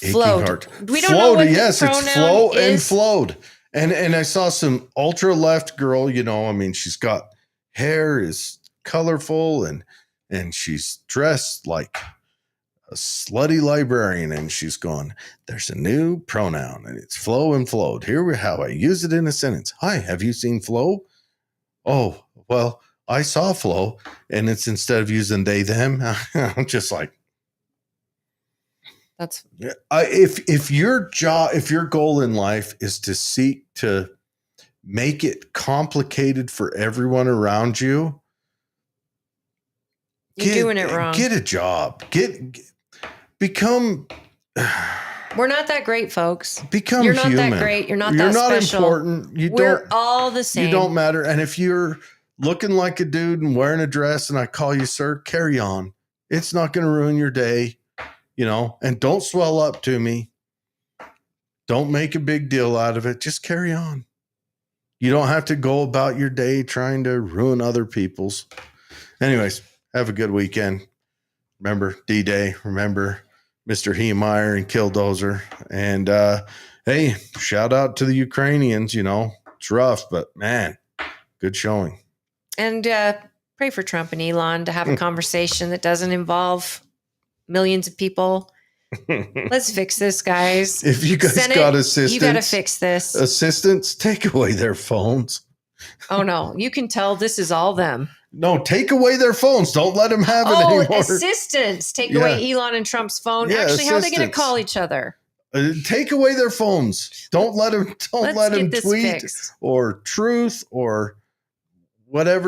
aching flowed. Heart. We don't know what yes, the it's flow is. And flowed. And I saw some ultra left girl, she's got hair is colorful and she's dressed like a slutty librarian, and she's going, there's a new pronoun and it's flow and flowed. Here we how I use it in a sentence. Hi, have you seen flow? Oh, well, I saw flow, and it's instead of using they, them, I'm just like, that's if your goal in life is to seek to make it complicated for everyone around you, you're doing it wrong. Get a job. Become We're not that great, folks. Become You're not human. that great. You're not You're that not special. important. We're all the same. You don't matter. And if you're looking like a dude and wearing a dress and I call you sir, carry on. It's not going to ruin your day, and don't swell up to me. Don't make a big deal out of it. Just carry on. You don't have to go about your day trying to ruin other people's. Anyways, have a good weekend. Remember D-Day. Remember Mr. Heemeyer and Killdozer. And hey, shout out to the Ukrainians. It's rough, but man, good showing. And pray for Trump and Elon to have a conversation that doesn't involve millions of people. Let's fix this, guys. If you guys Senate, got assistance, you got to fix this. Assistants, take away their phones. Oh, no. You can tell this is all them. No, take away their phones. Don't let them have it anymore. Assistants. Take away Elon and Trump's phone. Yeah, actually, how are they going to assistants. call each other? Take away their phones. Don't let them. Let's let get them this tweet fixed. or truth or whatever